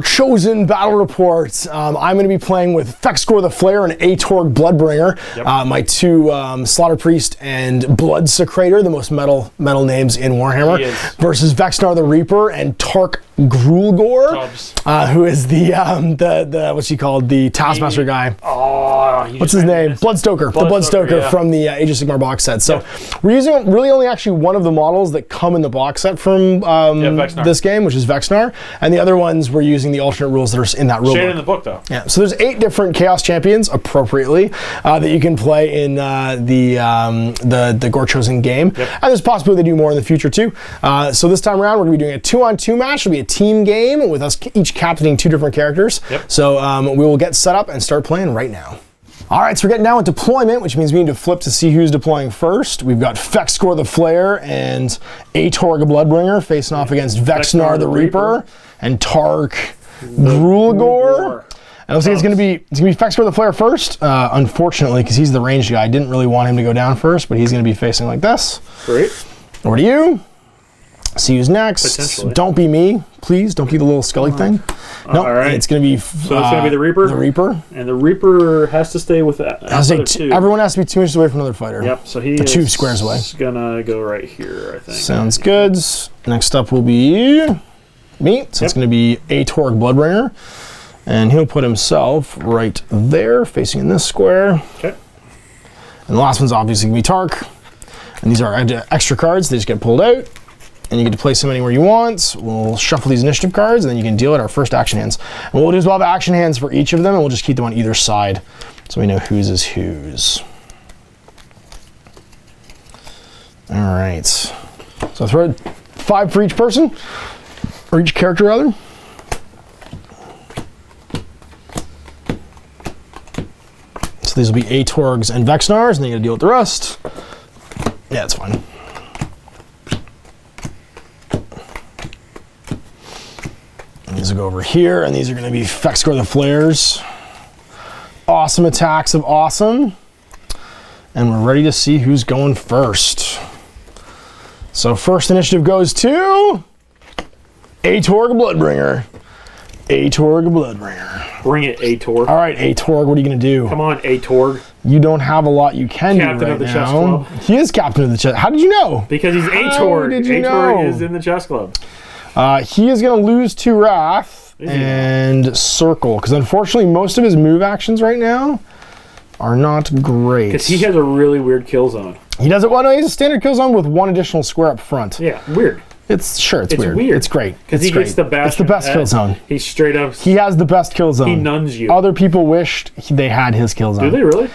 GORECHOSEN battle report. I'm going to be playing with Fexgor the Flayer and Atorg Bloodbringer, my two Slaughter Priest and Blood Secrator, the most metal names in Warhammer, versus Vexnar the Reaper and Tark Grulgor, who is the what's he called, the Taskmaster guy. What's his name? Bloodstoker. The Bloodstoker from the Age of Sigmar box set. So we're using really only actually one of the models that come in the box set from this game, which is Vexnar, and the other ones we're using the alternate rules that are in that rule book. in the book, though. Yeah. So there's 8 different Chaos Champions, appropriately, that you can play in the GORECHOSEN game, and there's possibility to do more in the future too. So this time around, we're going to be doing a 2-on-2 match. It'll be a team game with us each captaining 2 different characters. So we will get set up and start playing right now. All right, so we're getting down with deployment, which means we need to flip to see who's deploying first. We've got Fexgor the Flayer and Atorg Bloodbringer facing off against Vexnar the Reaper and Tark Grulgor. And looks like it's gonna be Fexgor the Flayer first, unfortunately, because he's the ranged guy. I didn't really want him to go down first, but he's gonna be facing like this. Great. Over to you. See who's next. Don't be me, please. Don't be the little skelly thing. No, it's going to be. So it's going to be the Reaper. The Reaper, and the Reaper has to stay with that. Everyone has to be 2 inches away from another fighter. Yep. So he 2 squares away. He's gonna go right here, I think. Sounds good. Next up will be me. So it's going to be Atorg Bloodbringer, and he'll put himself right there, facing in this square. Okay. And the last one's obviously going to be Tark, and these are extra cards. They just get pulled out. And you get to place them anywhere you want. We'll shuffle these initiative cards, and then you can deal at our first action hands. And what we'll do is we'll have action hands for each of them, and we'll just keep them on either side, so we know whose is whose. All right. So throw 5 for each person, or each character rather. So these will be Atorgs and Vexnars, and then you gotta deal with the rest. Yeah, it's fine. These will go over here, and these are going to be Fexgor the Flayers. Awesome attacks of awesome. And we're ready to see who's going first. So first initiative goes to Atorg Bloodbringer. Atorg Bloodbringer. Bring it, Atorg. All right, Atorg, what are you going to do? Come on, Atorg. You don't have a lot you can do right now. Captain of the chess club. He is captain of the chess. How did you know? Because he's Atorg. How did you know? Atorg is in the chess club. He is going to lose 2 Wrath and Circle, because unfortunately most of his move actions right now are not great. Because he has a really weird kill zone. He does it well. No, he has a standard kill zone with 1 additional square up front. Yeah, weird. It's weird. It's great. Because he gets the best. It's the best kill zone. He's straight up. He has the best kill zone. He nuns you. Other people wished they had his kill zone. Do they really?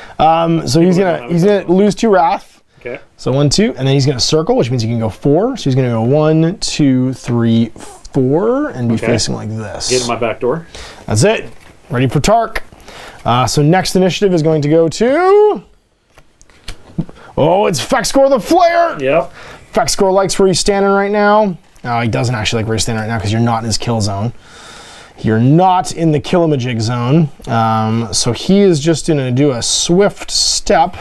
So he's gonna lose 2 Wrath. Okay. So 1, 2, and then he's gonna circle, which means he can go 4. So he's gonna go 1, 2, 3, 4, and be facing like this. Get in my back door. That's it. Ready for Tark. So next initiative is going to go to. Oh, it's Fexgor the Flayer. Yep. Fexgor likes where he's standing right now. No, he doesn't actually like where he's standing right now because you're not in his kill zone. You're not in the Killamajig zone. So he is just going to do a swift step.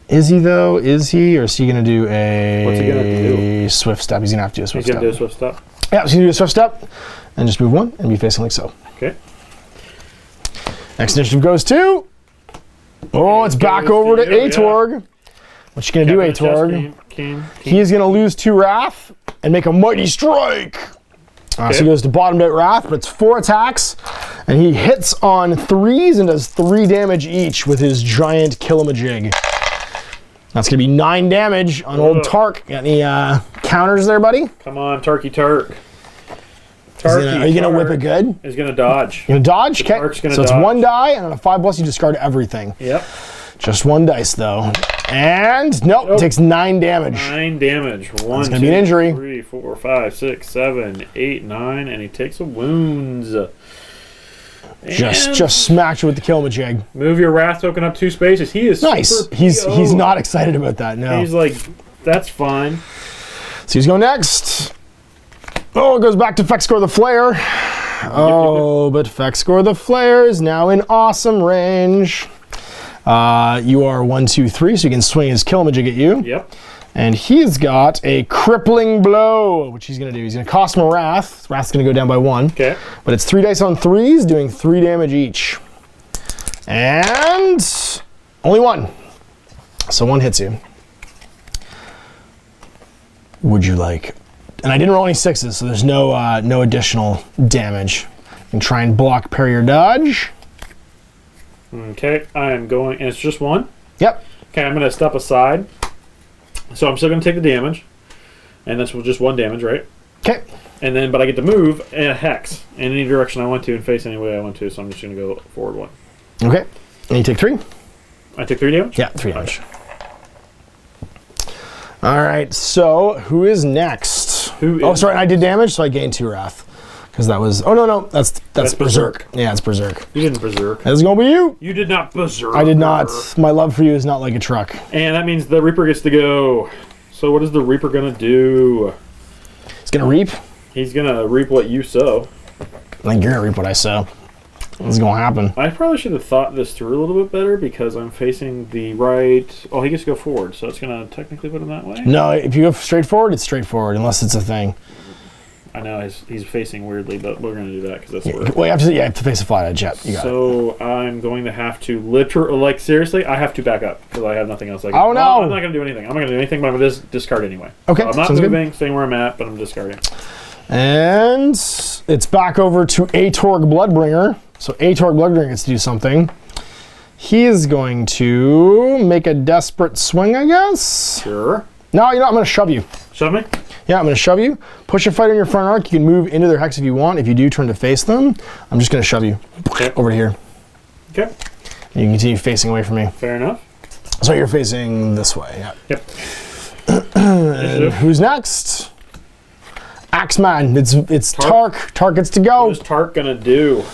Is he though? Is he? Or is he going to do a What's he gonna do? Swift step? He's going to have to do a swift step. He's going to do a swift step? Yeah, he's going to do a swift step and just move 1 and be facing like so. Okay. Next initiative goes to. Oh, it's back over to Atorg. What you going to do, Atorg? He is going to lose 2 Wrath and make a mighty strike. So he goes to bottomed out Wrath, but it's 4 attacks, and he hits on 3s and does 3 damage each with his giant Killamajig. That's going to be 9 damage on old Tark. Got any counters there, buddy? Come on, Tarky Tark. Are you going to whip it good? He's going to dodge. You're going to dodge? Okay. So it's 1 die, and on a 5+, you discard everything. Yep. Just 1 dice, though. And, nope, takes 9 damage. 9 damage. 1, 2, be an injury. 3, 4, 5, 6, 7, 8, 9, and he takes a wounds. Just smacked you with the Killamajig. Move your Wrath token up 2 spaces. He is nice. He's not excited about that. No. He's like, that's fine. So he's going next. Oh, it goes back to Fexgor the Flayer. Oh, but Fexgor the Flayer is now in awesome range. You are 1, 2, 3, so you can swing his Killamajig at you. Yep. And he's got a crippling blow, which he's going to do. He's going to cost him a Wrath. Wrath's going to go down by 1. Okay. But it's 3 dice on 3s, doing 3 damage each. And only 1. So 1 hits you. Would you like... And I didn't roll any 6s, so there's no additional damage. You can try and block, parry, or dodge. Okay, I am going... And it's just 1? Yep. Okay, I'm going to step aside. So I'm still going to take the damage. And that's just 1 damage, right? Okay. And then, but I get to move and a hex in any direction I want to and face any way I want to, so I'm just going to go forward 1. Okay. And you take 3? I took 3 damage? Yeah, 3 damage. All right, so who is next? Oh, sorry, I did damage, so I gained 2 Wrath. Because that was... Oh, no, that's Berserk. Yeah, it's Berserk. You didn't Berserk. That's going to be you. You did not Berserk. I did not. My love for you is not like a truck. And that means the Reaper gets to go. So what is the Reaper going to do? He's going to reap. He's going to reap what you sow. I think you're going to reap what I sow. What's going to happen? I probably should have thought this through a little bit better because I'm facing the right... Oh, he gets to go forward, so it's going to technically put him that way? No, if you go straight forward, it's straightforward, unless it's a thing. I know he's facing weirdly, but we're going to do that because that's where... Well, you have to face a flat edge. Yeah, you got it. So I'm going to have to literally... Like, seriously, I have to back up because I have nothing else I can... Oh, no! Well, I'm not going to do anything. I'm not going to do anything, but I'm going to discard anyway. Okay, so I'm not moving, staying where I'm at, but I'm discarding. And it's back over to Atorg Bloodbringer. So Atorg Bloodbringer gets to do something. He is going to make a desperate swing, I guess. Sure. No, you know, I'm going to shove you. Shove me? Yeah, I'm going to shove you. Push a fighter in your front arc. You can move into their hex if you want. If you do, turn to face them. I'm just going to shove you over to here. Okay. And you can continue facing away from me. Fair enough. So you're facing this way. Yeah. Yep. And who's next? Axeman. It's Tark. Tark gets to go. What is Tark going to do?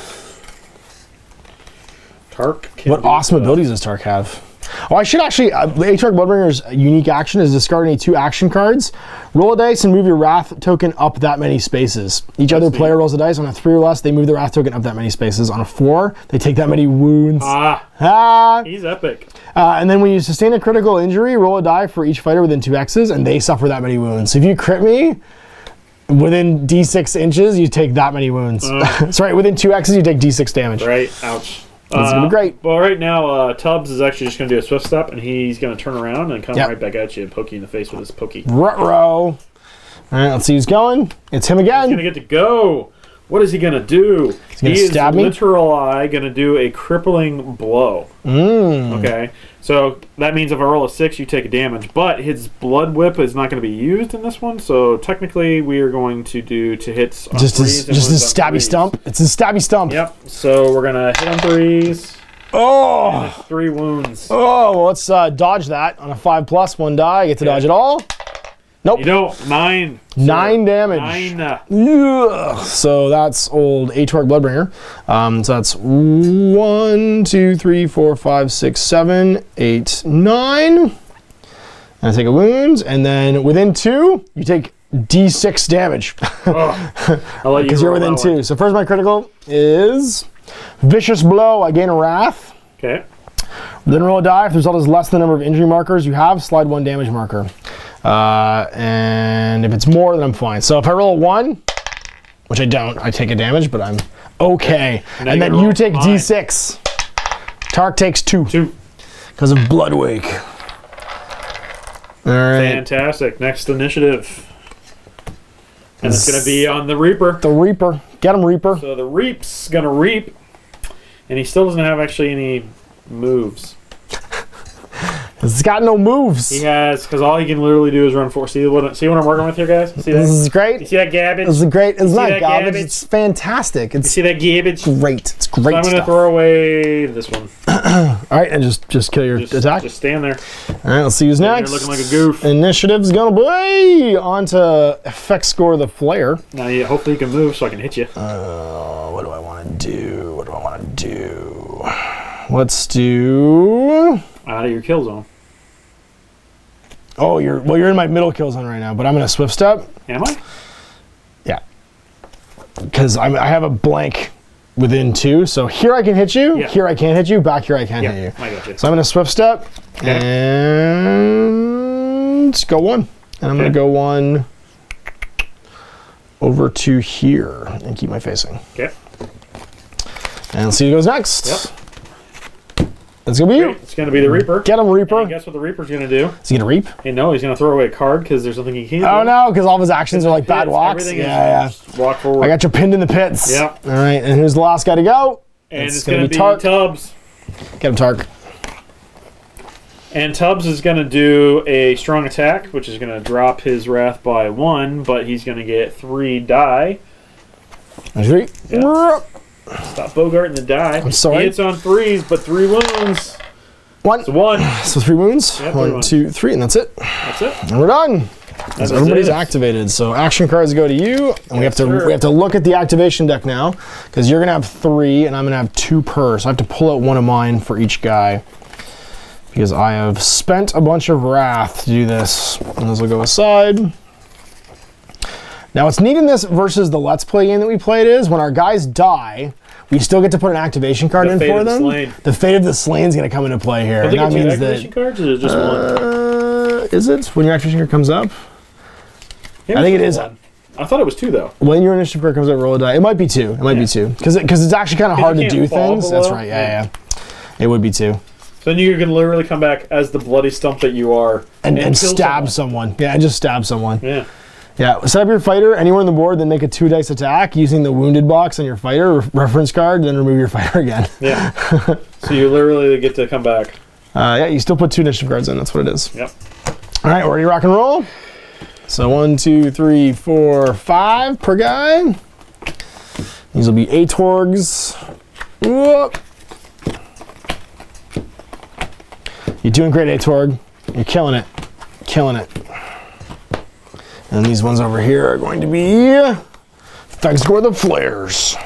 Tark can What awesome abilities does Tark have? Oh, I should actually... Atorg Bloodbringer's unique action is discard any 2 action cards. Roll a dice and move your Wrath token up that many spaces. Each other player rolls a dice. On a 3 or less, they move the Wrath token up that many spaces. On a 4, they take that many wounds. He's epic. And then when you sustain a critical injury, roll a die for each fighter within 2 X's, and they suffer that many wounds. So if you crit me, within D6 inches, you take that many wounds. Sorry, within 2 X's, you take D6 damage. Right, ouch. That's going to be great. Well, right now, Tubbs is actually just going to do a swift step, and he's going to turn around and come right back at you and poke you in the face with his pokey. Ruh-roh. All right, let's see who's going. It's him again. He's going to get to go. What is he going to do? He is literally going to do a crippling blow. Okay, so that means if I roll a 6, you take a damage, but his blood whip is not going to be used in this one, so technically we are going to do 2 hits on just 3s. Just a stabby stump. It's a stabby stump. Yep, so we're going to hit on 3s. Oh! 3 wounds. Oh, well, let's dodge that. On a 5+, 1 die. I get to dodge it all. Nope. You don't. 9. 9 damage. 9. Ugh. So that's old Atorg Bloodbringer. So that's 1, 2, 3, 4, 5, 6, 7, 8, 9. And I take a wound. And then within 2, you take D6 damage. I'll let you because you're within 2. So first my critical is Vicious Blow. I gain a Wrath. Okay. Then roll a die. If the result is less than the number of injury markers you have, slide 1 damage marker. And if it's more, then I'm fine. So if I roll a 1, which I don't, I take a damage, but I'm okay. And then you take D6. Tark takes 2. 2. Because of Bloodwake. All right. Fantastic. Next initiative. And it's going to be on the Reaper. The Reaper. Get him, Reaper. So the Reap's going to reap. And he still doesn't have actually any moves. It's got no moves. He has, because all he can literally do is run forward. See what I'm working with here, guys? See that? This is great. You see that garbage? This is great. It's not garbage? garbage. It's fantastic. It's you see that garbage? Great. It's great. So I'm going to throw away this one. All right, and just kill your attack. Just stand there. All right, let's see who's next. You're looking like a goof. Initiative's going to be on to effect score the Flare. Now, hopefully you can move so I can hit you. What do I want to do? What do I want to do? Let's do... Out of your kill zone. Oh, you're in my middle kill zone right now, but I'm going to swift step. Am I? Yeah. Because I have a blank within 2, so here I can hit you, here I can't hit you, back here I can hit you. I got you. So I'm going to swift step, and and go 1. And I'm going to go 1 over to here and keep my facing. Okay. And let's see who goes next. Yep. It's going to be you. It's going to be the Reaper. Get him, Reaper. And guess what the Reaper's going to do? Is he going to reap? Hey, no, he's going to throw away a card because there's something he can't do. Oh, no, because all of his actions are like bad walks. Everything Yeah. Just walk forward. I got you pinned in the pits. Yep. All right, and who's the last guy to go? And it's going to be Tubbs. Get him, Tark. And Tubbs is going to do a strong attack, which is going to drop his wrath by 1, but he's going to get 3 die. Yeah. Stop bogarting the die. I'm sorry. He hits on 3s, but 3 wounds. 1. So 1. So 3 wounds. Yeah, 1, 2, 3, and that's it. That's it. And we're done. So everybody's activated. So action cards go to you, and we have to look at the activation deck now, because you're gonna have 3, and I'm gonna have 2 per. So I have to pull out one of mine for each guy, because I have spent a bunch of wrath to do this. And those will go aside. Now what's neat in this versus the Let's Play game that we played is when our guys die, we still get to put an activation card in for them. The Fate of the Slain is going to come into play here. And that means activation cards, or is it just 1? Is it? When your activation card comes up? I think it is. I thought it was 2 though. When your initiative card comes up, roll a die. It might be 2. It might be 2. Because it's actually kind of hard to do things. That's right. Yeah. It would be 2. So then you can literally come back as the bloody stump that you are and stab someone. Yeah, and just stab someone. Yeah. Yeah, set up your fighter anywhere on the board, then make a 2-dice attack using the wounded box on your fighter reference card, then remove your fighter again. Yeah. So you literally get to come back. Yeah, you still put 2 initiative cards in. That's what it is. Yep. All right, ready to rock and roll? So 1, 2, 3, 4, 5 per guy. These will be Atorgs. Whoop. You're doing great, Atorg. You're killing it. Killing it. And these ones over here are going to be Fexgore the Flares.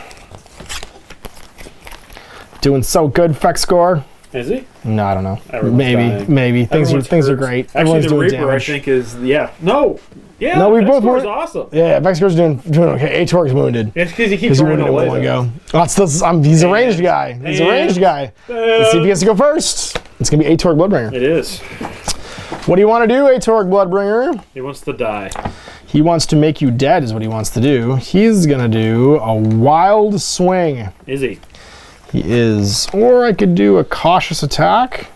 Doing so good, Fexgore. Is he? No, I don't know. Everyone's Maybe. Things are great. Actually, Everyone's the doing Reaper, damage. I think, is no. Yeah, no, we both were awesome. Yeah, Vexgore's doing okay. Atorg's wounded. It's because he keeps running away. One go. He's a ranged guy. He's a ranged guy. Let's see if he gets to go first. It's gonna be Atorg Bloodbringer. It is. What do you want to do, Atorg Bloodbringer? He wants to die. He wants to make you dead, is what he wants to do. He's gonna do a wild swing. Is he? He is. Or I could do a cautious attack.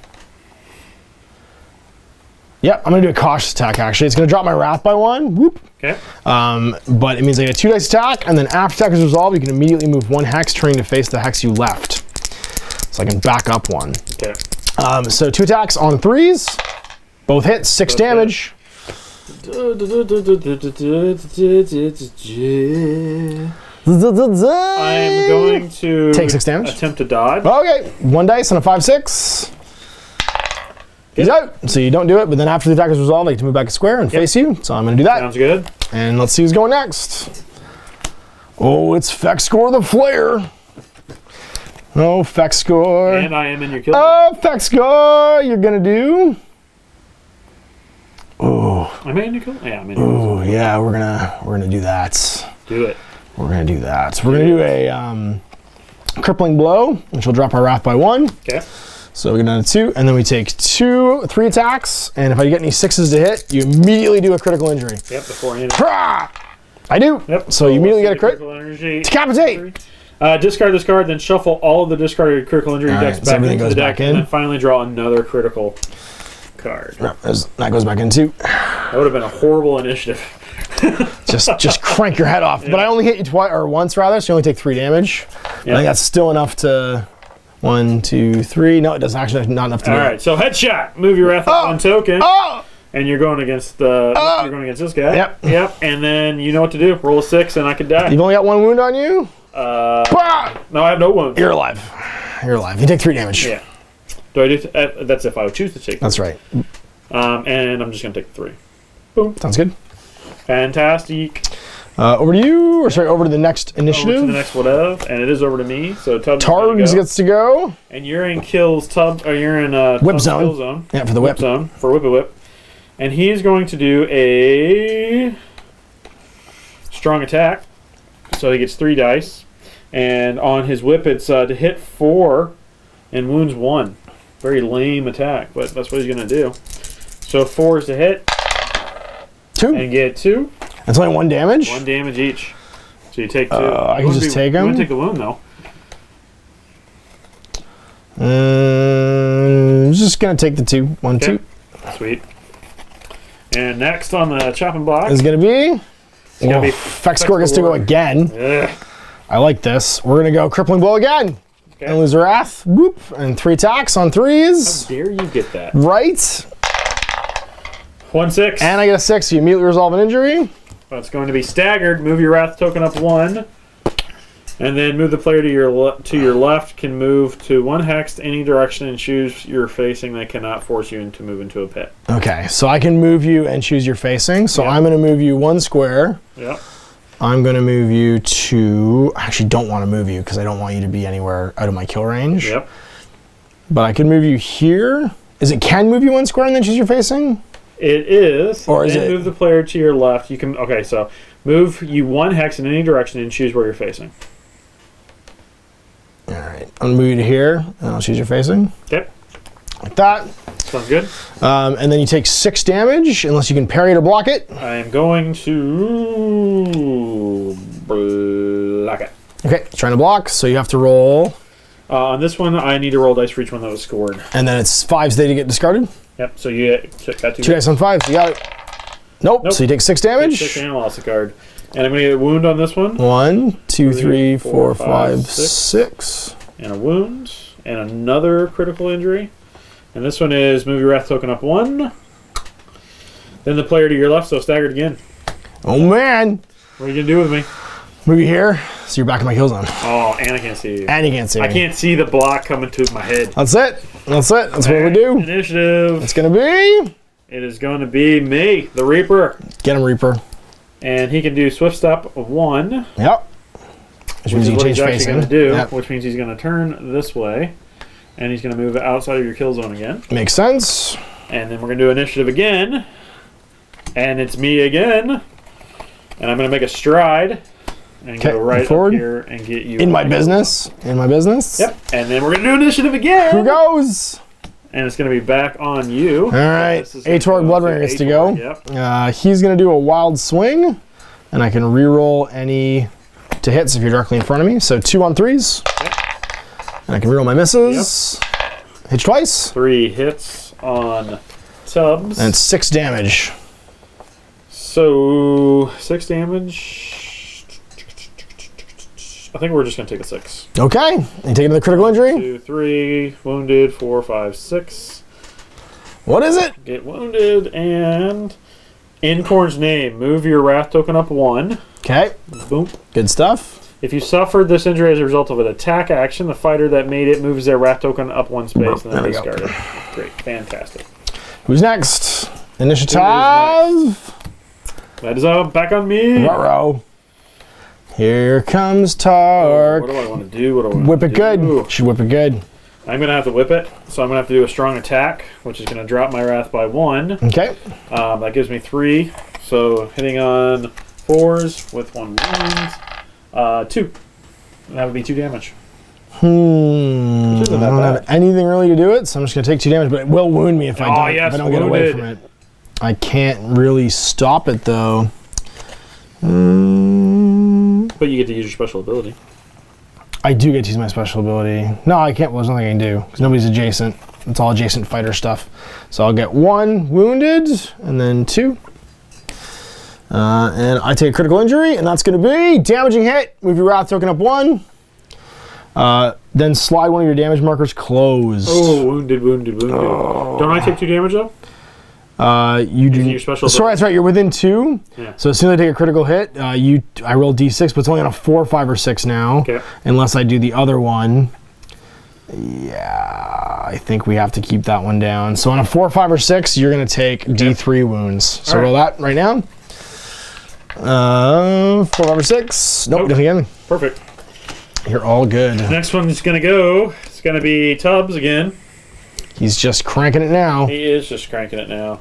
Yep, I'm gonna do a cautious attack actually. It's gonna drop my wrath by 1. Whoop. Okay. But it means I get a 2-dice attack, and then after attack is resolved, you can immediately move 1 hex, turning to face the hex you left. So I can back up 1. Okay. So 2 attacks on 3s. Both hit, 6 damage. I'm going to take 6 damage. Attempt to dodge. Okay, 1 dice and a 5/6. He's out. So you don't do it, but then after the attack is resolved, I get to move back a square and face you. So I'm going to do that. Sounds good. And let's see who's going next. Oh, it's Fexgore the Flare. Oh, Fexgore. And I am in your kill. Oh, Fexgore, you're going to do. Oh. Am I in your kill? Yeah, I'm in your kill. Oh, yeah, we're gonna do that. Do it. We're gonna do that. We're gonna do a crippling blow, which will drop our wrath by 1. Okay. So we're gonna do 2, and then we take 3 attacks, and if I get any 6s to hit, you immediately do a critical injury. Yep, beforehand. I do. Yep. So you immediately get a critical energy. Decapitate. Discard this card, then shuffle all of the discarded critical injury decks back into the deck, and then finally draw another critical card. That goes back in too. That would have been a horrible initiative. just crank your head off. Yeah. But I only hit you twice, or once rather, so you only take 3 damage. Yeah. I think that's still enough to 1, 2, 3. No, it doesn't actually not enough to. All right, so headshot. Move your wrath up 1 token. Oh! And you're going against this guy. Yep. Yep. And then you know what to do. Roll a 6, and I could die. You've only got 1 wound on you. No, I have no wounds. You're alive. You're alive. You take 3 damage. Yeah. Do I do? That's if I would choose to take. That's right. And I'm just gonna take 3. Boom. Sounds good. Fantastic. Over to you, or sorry, over to the next initiative. Over to the next whatever, and it is over to me. So Targs gets to go. And you're in you're in whip zone. Kill zone. Yeah, for the whip zone for whip. And he's going to do a strong attack. So he gets 3 dice, and on his whip it's to hit 4 and wounds 1. Very lame attack, but that's what he's going to do. So 4 is to hit. 2. And get 2. That's only 1 damage? 1 damage each. So you take 2. I can just take them? You want to take the wound, though. Just going to take the 2. 1, Okay. 2. Sweet. And next on the chopping block is going to be... It's going to be Fex Score gets to go again. Ugh. I like this. We're going to go Crippling Blow again. Okay. And lose Wrath. Whoop. And 3 attacks on 3s. How dare you get that? Right. 1, 6. And I get a 6, so you immediately resolve an injury. That's going to be staggered. Move your Wrath token up 1. And then move the player to your left. Can move to 1 hex to any direction and choose your facing. They cannot force you to move into a pit. Okay, so I can move you and choose your facing. So I'm going to move you 1 square. Yep. I'm going to move you to... I actually don't want to move you because I don't want you to be anywhere out of my kill range. Yep. But I can move you here. Is it can move you 1 square and then choose your facing? It is. Or is then it... move the player to your left. You can... Okay, so move you 1 hex in any direction and choose where you're facing. All right. I'll move you to here and I'll choose your facing. Okay. Like that. Sounds good. And then you take 6 damage unless you can parry it or block it. I am going to block it. Okay, trying to block, so you have to roll. On this one, I need to roll dice for each one that was scored. And then it's 5s they to get discarded. Yep, so you got 2 2 dice on 5s, you got it. Nope. So you take 6 damage. 6 and lost a card. And I'm going to get a wound on this one. 1, 2, 3, 4, 5, 6. And a wound. And another critical injury. And this one is move your Wrath token up 1. Then the player to your left, so staggered again. Oh man! What are you going to do with me? Move you here, so you're back in my kill zone. Oh, and I can't see you. And you can't see me. I can't see the block coming to my head. That's it. That's it. That's what we do. Initiative. It's going to be... It is going to be me, the Reaper. Get him, Reaper. And he can do Swift Step 1. Yep. Which means you can change facing. Going to do, yep. Which means he's going to turn this way. And he's going to move outside of your kill zone again. Makes sense. And then we're going to do initiative again. And it's me again. And I'm going to make a stride. And go right forward. up here and get you. In my business. In my business. Yep. And then we're going to do initiative again. Who goes? And it's going to be back on you. All right. Atorg Bloodbringer gets to go. Yep. He's going to do a wild swing. And I can reroll any to hits if you're directly in front of me. So 2 on 3s. Yep. And I can reroll my misses. Yep. Hit twice. 3 hits on Tubbs. And 6 damage. So 6 damage. I think we're just going to take a 6. Okay. And take another critical injury. 2, 3, wounded, 4, 5, 6. What is it? Get wounded, and in Korn's name, move your Wrath token up 1. Okay. Boom. Good stuff. If you suffered this injury as a result of an attack action, the fighter that made it moves their Wrath token up 1 space and then discard it. Great. Fantastic. Who's next? Initiative. That is back on me. Ruh-roh. Here comes Tark. What do I want to do? What do I want Whip to it do? good. Should whip it good. I'm going to have to whip it, so I'm going to have to do a strong attack, which is going to drop my Wrath by 1. Okay. That gives me 3. So hitting on 4s with 1 wound. 2. That would be 2 damage. I don't have anything really to do it, so I'm just going to take 2 damage, but it will wound me if I don't get away from it. I can't really stop it, though. But you get to use your special ability. I do get to use my special ability. No, I can't. Well, there's nothing I can do because nobody's adjacent. It's all adjacent fighter stuff. So I'll get 1 wounded and then 2. And I take a critical injury, and that's going to be damaging hit. Move your Wrath token up 1. Then slide one of your damage markers closed. Oh, wounded. Oh. Don't I take 2 damage though? You do. Your special sorry, that's right. You're within 2. Yeah. So as soon as I take a critical hit, I roll d6, but it's only on a 4, 5, or 6 now. Okay. Unless I do the other one. Yeah, I think we have to keep that one down. So on a 4, 5, or 6, you're going to take d3 wounds. So roll that right now. 4, 5, or 6. Nope, nothing again. Perfect. You're all good. Next one is going to go. It's going to be Tubbs again. He's just cranking it now. He is just cranking it now.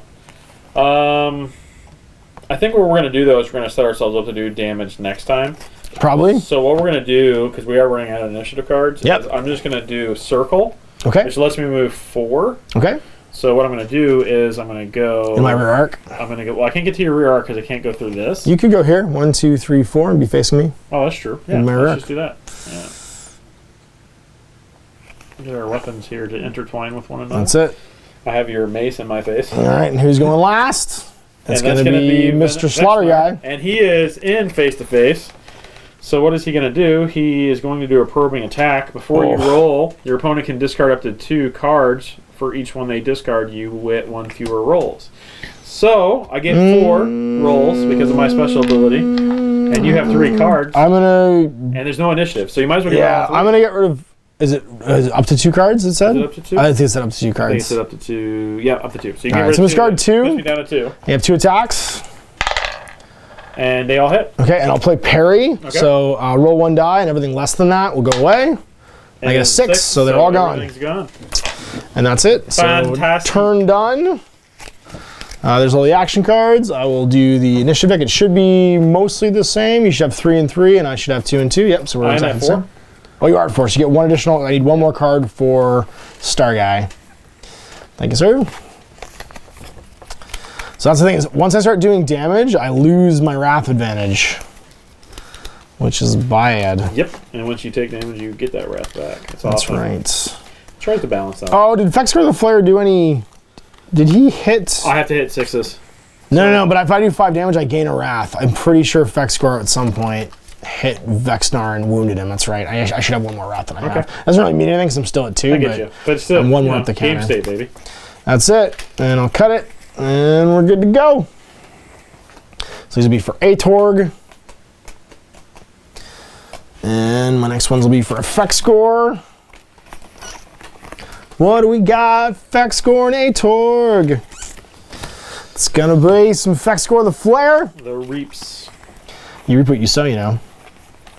I think what we're going to do, though, is we're going to set ourselves up to do damage next time. Probably. So what we're going to do, because we are running out of initiative cards, yep. is I'm just going to do Circle, okay. which lets me move 4. Okay. So what I'm going to do is I'm going to go... In my rear arc? I'm going to go... Well, I can't get to your rear arc because I can't go through this. You could go here. 1, 2, 3, 4 and be facing me. Oh, that's true. Yeah, in my rear let's arc. just do that. Yeah. Get our weapons here to intertwine with one another. That's it. I have your mace in my face. All right, and who's going last? It's going to be Mr. Slaughter Guy. And he is in face-to-face. So what is he going to do? He is going to do a probing attack. Before you roll, your opponent can discard up to 2 cards. For each one they discard, you get 1 fewer rolls. So I get 4 rolls because of my special ability. And you have 3 cards. I'm going to... And there's no initiative, so you might as well get Yeah, I'm going to get rid of... Is it up to 2 cards, it said? Is it up to 2? I think it said up to 2 cards. I think it said up to 2. Yeah, up to 2. So you All get right, rid so of discard 2. Puts me down to 2. You have 2 attacks. And they all hit. Okay, and I'll play parry. Okay. So roll 1 die, and everything less than that will go away. And I get a 6, so they're all gone. Everything's gone. And that's it. Fantastic. So turn done. There's all the action cards. I will do the initiative deck. It should be mostly the same. You should have 3 and 3, and I should have 2 and 2. Yep, so we're at 4. Oh, you are at 4. So you get 1 additional. I need 1 more card for Star Guy. Thank you, sir. So that's the thing is, once I start doing damage, I lose my Wrath advantage, which is bad. Yep, and once you take damage, you get that Wrath back. That's awesome. Right. Tries to balance out. Oh, did Fexcore the Flare do any... Did he hit... I have to hit 6s. No, but if I do 5 damage, I gain a Wrath. I'm pretty sure Fexcore at some point hit Vexnar and wounded him. That's right. I should have 1 more Wrath than I have. Doesn't really mean anything because I'm still at 2. I get you. But still, I'm 1 more up the counter. Game state, baby. That's it. And I'll cut it. And we're good to go. So these will be for Atorg. And my next ones will be for Effect Score. What do we got? Effect Score and Atorg. It's gonna be some Effect Score the Flare. The reaps. You reap what you sow, you know.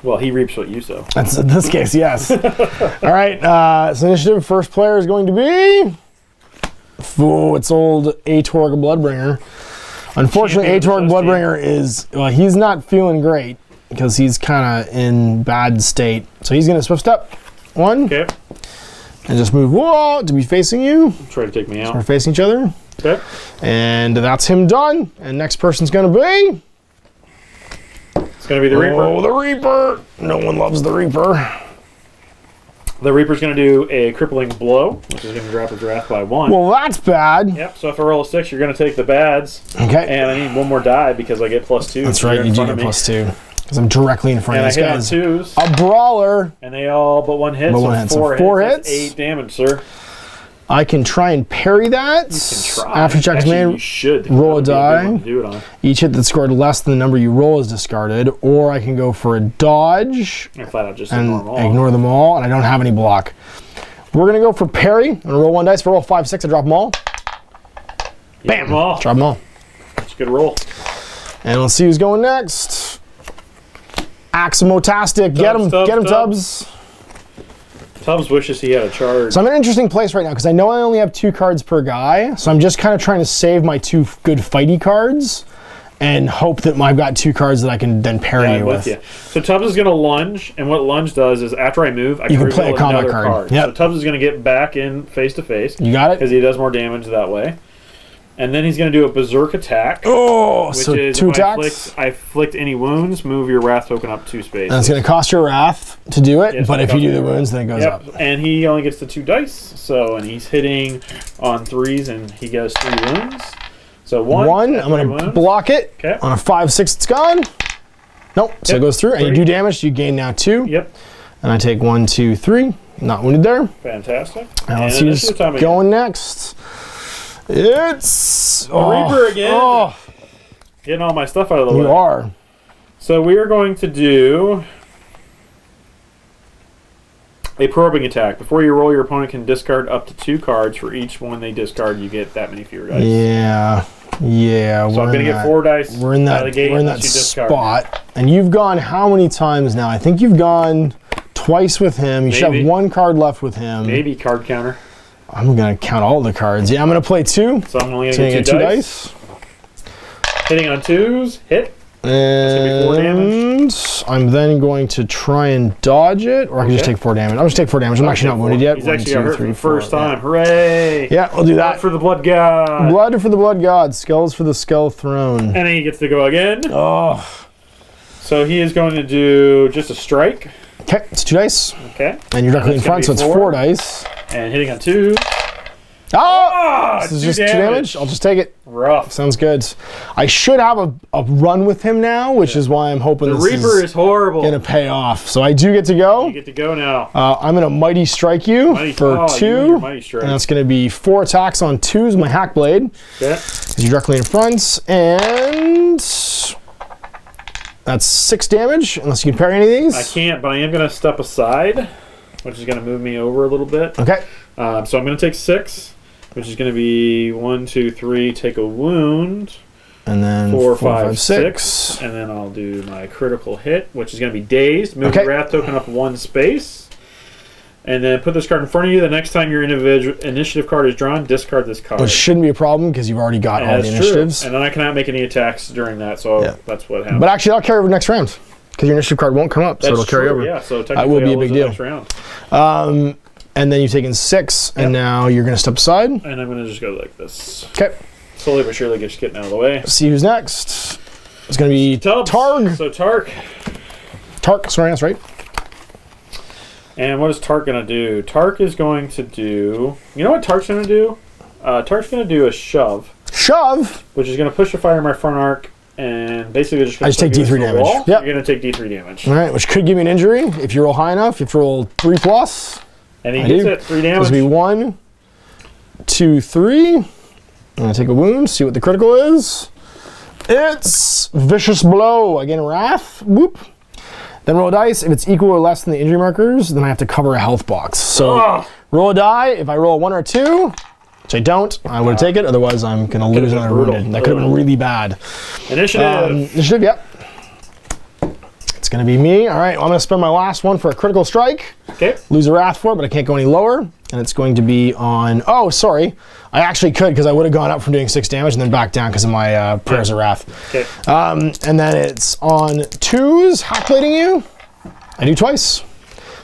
Well, he reaps what you sow. That's in this case, yes. All right, so initiative, first player is going to be... Oh, it's old Atorg Bloodbringer. Unfortunately, Atorg Bloodbringer is, well, he's not feeling great because he's kind of in bad state. So he's going to swift step 1. Okay. And just move whoa, to be facing you. Try to take me out. We're facing each other. Okay. And that's him done. And next person's going to be... It's going to be the Reaper. Oh, the Reaper. No one loves the Reaper. The Reaper's going to do a crippling blow, which is going to drop his wrath by 1. Well, that's bad. Yep, so if I roll a 6, you're going to take the bads. Okay. And I need 1 more die because I get +2. That's right, you do get +2. Because I'm directly in front of these guys. And I hit on 2s. A brawler. And they all but 1 hit, But so 1 hit. 4 So 4 hits. hits. That's 8 damage, sir. I can try and parry that. You can try. After check is made, you should. roll a die. Do it on. Each hit that scored less than the number you roll is discarded. Or I can go for a dodge And flat out just and ignore them all. and I don't have any block. We're going to go for parry. I'm going to roll 1 dice. If I roll 5, 6, I drop them all. Bam! Drop them all. That's a good roll. And let's see who's going next. Aximotastic. Get him, Tubbs. Tubbs wishes he had a charge. So I'm in an interesting place right now because I know I only have 2 cards per guy. So I'm just kind of trying to save my 2 good fighty cards and hope that I've got 2 cards that I can then parry you with. So Tubbs is going to lunge, and what lunge does is after I move, I can play a combat another card. Yep. So Tubbs is going to get back in face-to-face. You got it? Because he does more damage that way. And then he's going to do a berserk attack. Oh, which so is 2 attacks. I inflict any wounds, move your wrath token up 2 spaces. And it's going to cost your wrath to do it, Yes, but if you do the wounds, then it goes up. And he only gets the 2 dice. So, and he's hitting on 3s, and he gets 3 wounds. So 1. I'm going to block it. Okay. On a 5, 6, it's gone. Nope. So it goes through, and you do damage. You gain now 2. Yep. And I take 1, 2, 3. Not wounded there. Fantastic. Now let's see who's going next. It's Reaper again. Oh. Getting all my stuff out of the way. You are. So we are going to do a probing attack. Before you roll, your opponent can discard up to 2 cards. For each one they discard, you get that many fewer dice. Yeah. So I'm going to get 4 dice. We're in that. We're in that spot. And you've gone how many times now? I think you've gone twice with him. You should have 1 card left with him. Maybe card counter. I'm going to count all the cards. Yeah, I'm going to play 2. So I'm only going to get 2 dice. Hitting on 2s, hit. be 4 damage. I'm then going to try and dodge it, or I can just take 4 damage. I'll just take 4 damage. I'm actually not wounded yet. He's actually got hurt for the first time. Hooray! Yeah, we'll do that. Blood for the blood god. Blood for the blood god. Skulls for the skull throne. And then he gets to go again. Oh. So he is going to do just a strike. Okay, it's 2 dice. Okay. And you're directly in front, so it's 4 dice. And hitting on 2. Oh! This is just 2 damage. I'll just take it. Rough. Sounds good. I should have a run with him now, which is why I'm hoping the this Reaper is horrible. Gonna pay off. So I do get to go. You get to go now. I'm gonna Mighty Strike you for 2. Mighty Strike. And that's gonna be 4 attacks on 2s, my Hack Blade. Okay. Because you're directly in front. And that's 6 damage, unless you can parry any of these. I can't, but I am gonna step aside, which is gonna move me over a little bit. Okay. So I'm gonna take 6. Which is going to be 1, 2, 3, take a wound. And then 4, 5, 6. And then I'll do my critical hit, which is going to be dazed. Move the Wrath token up 1 space. And then put this card in front of you. The next time your initiative card is drawn, discard this card. Which shouldn't be a problem because you've already got all the initiatives. True. And then I cannot make any attacks during that, so that's what happens. But actually, I'll carry over next round because your initiative card won't come up, so it'll carry over. Yeah, so technically that will be a big deal. Next round. And then you've taken 6, and now you're going to step aside. And I'm going to just go like this. Okay. Slowly but surely just getting out of the way. See who's next. It's going to be Targ. So Tark. Tark, sorry, that's right. And what is Tark going to do? Tark is going to do... You know what Tark's going to do? Tark's going to do a shove. Shove? Which is going to push a fire in my front arc, and basically just... I just take D3 damage. Yep. You're going to take D3 damage. All right, which could give you an injury if you roll high enough. You have to roll 3+. And he hits it, 3 damage. This will be 1, 2, 3. I'm going to take a wound, see what the critical is. It's Vicious Blow. Again, Wrath. Whoop. Then roll a dice. If it's equal or less than the injury markers, then I have to cover a health box. So roll a die. If I roll a 1 or 2, which I don't, I would take it. Otherwise, I'm going to lose another wounded. That could have been really bad. Initiative. Initiative, yep. It's going to be me. All right, well, I'm going to spend my last one for a critical strike. Okay. Lose a Wrath for it, but I can't go any lower. And it's going to be on... Oh, sorry. I actually could, because I would have gone up from doing 6 damage and then back down because of my Prayers of Wrath. Okay. And then it's on 2s, hack-blading you. I do twice.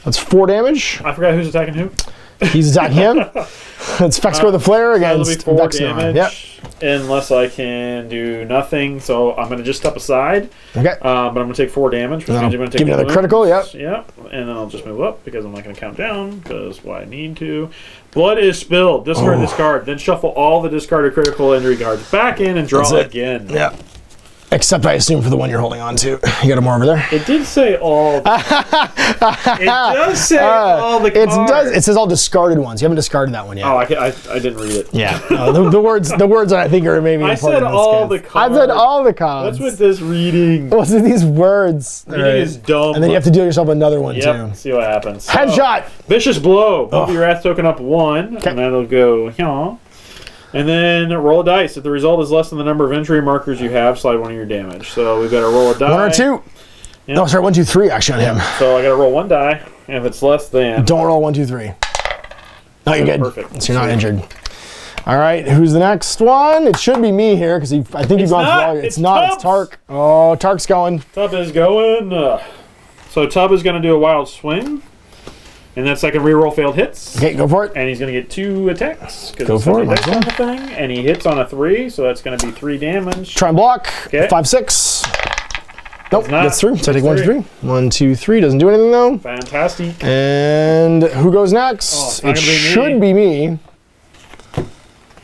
That's 4 damage. I forgot who's attacking who. He's attacking him. It's Vexor the Flare against so that'll be 4 Vexor. damage. Yep. Unless I can do nothing, so I'm going to just step aside. Okay. But I'm going to take 4 damage. Which means I'm going to take give me another critical, yep. Yep. And then I'll just move up because I'm not going to count down because why I need to. Blood is spilled. Discard this card. Then shuffle all the discarded critical injury cards back in and draw again. Yep. Except I assume for the one you're holding on to. You got more over there? It did say all. It does say all the cards. It says all discarded ones. You haven't discarded that one yet. Oh, I didn't read it. Yeah. The words I think are maybe important. I said all the cards. I said all the cards. What's with this reading? What's with these words? Reading is dumb. And then you have to deal yourself another one too. See what happens. Headshot. Vicious Blow. Move your Wrath token up 1, and that'll go here. And then roll a dice. If the result is less than the number of injury markers you have, slide 1 of your damage. So we've got to roll a die. 1 or 2. Yep. No, sorry, 1, 2, 3 actually on him. So I got to roll 1 die. And if it's less than... Don't roll 1, 2, 3. No, you're good. Perfect. So you're not injured. All right, who's the next one? It should be me here because I think you've gone through all. It's not. It's Tark. Oh, Tark's going. Tub is going. So Tub is going to do a wild swing. And that's like a reroll failed hits. Okay, go for it. And he's going to get 2 attacks. Go for it. That's on the thing. And he hits on a 3, so that's going to be 3 damage. Try and block. Okay. 5, 6. Nope, that's through. So I take 1, 2, 3. 1, 2, 3. Doesn't do anything though. Fantastic. And who goes next? It should be me.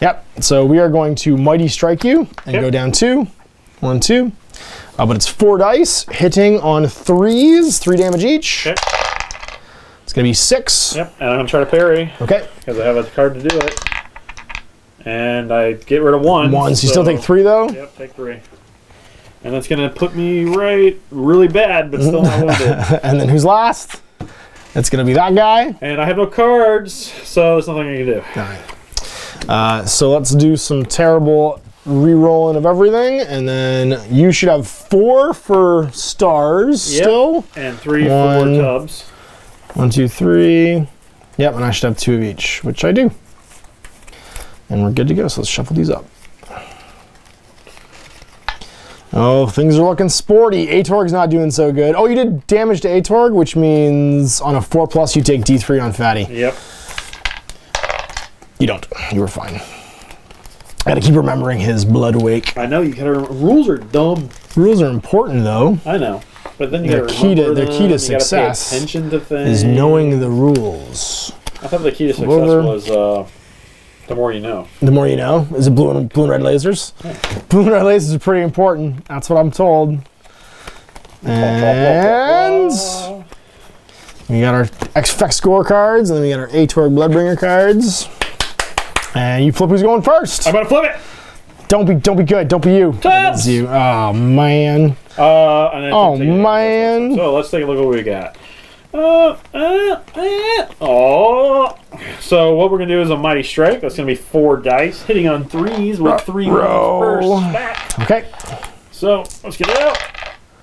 Yep. So we are going to Mighty Strike you and go down 2. 1, 2. But it's 4 dice hitting on 3s, 3 damage each. Okay. It's going to be 6. Yep, and I'm going to try to parry. Okay. Because I have a card to do it. And I get rid of 1. 1, so you still take 3 though? Yep, take 3. And that's going to put me really bad, but still not wounded. And then who's last? It's going to be that guy. And I have no cards, so there's nothing I can do. All right. So let's do some terrible re-rolling of everything, and then you should have 4 for stars still. And 3 for tubs. 1, 2, 3. Yep, and I should have 2 of each, which I do. And we're good to go, so let's shuffle these up. Oh, things are looking sporty. Atorg's not doing so good. Oh, you did damage to Atorg, which means on a 4+ you take D3 on Fatty. Yep. You don't. You were fine. I gotta keep remembering his blood wake. I know, you gotta remember. Rules are dumb. Rules are important, though. I know. But then you Their gotta key to remember them, their key to you gotta pay success attention to things. is knowing the rules. I thought the key to success was the more you know. The more you know. Is it blue and red lasers? Yeah. Blue and red lasers are pretty important. That's what I'm told. And we got our X-Effect score cards, and then we got our Atorg Bloodbringer cards. And you flip who's going first. I'm gonna flip it. Don't be good. Don't be you. Tops! It's you. Oh man. Oh man. So let's take a look at what we got. Oh. So what we're gonna do is a Mighty Strike. That's gonna be 4 dice, hitting on 3s with 3 rolls per stack. Okay. So let's get it out.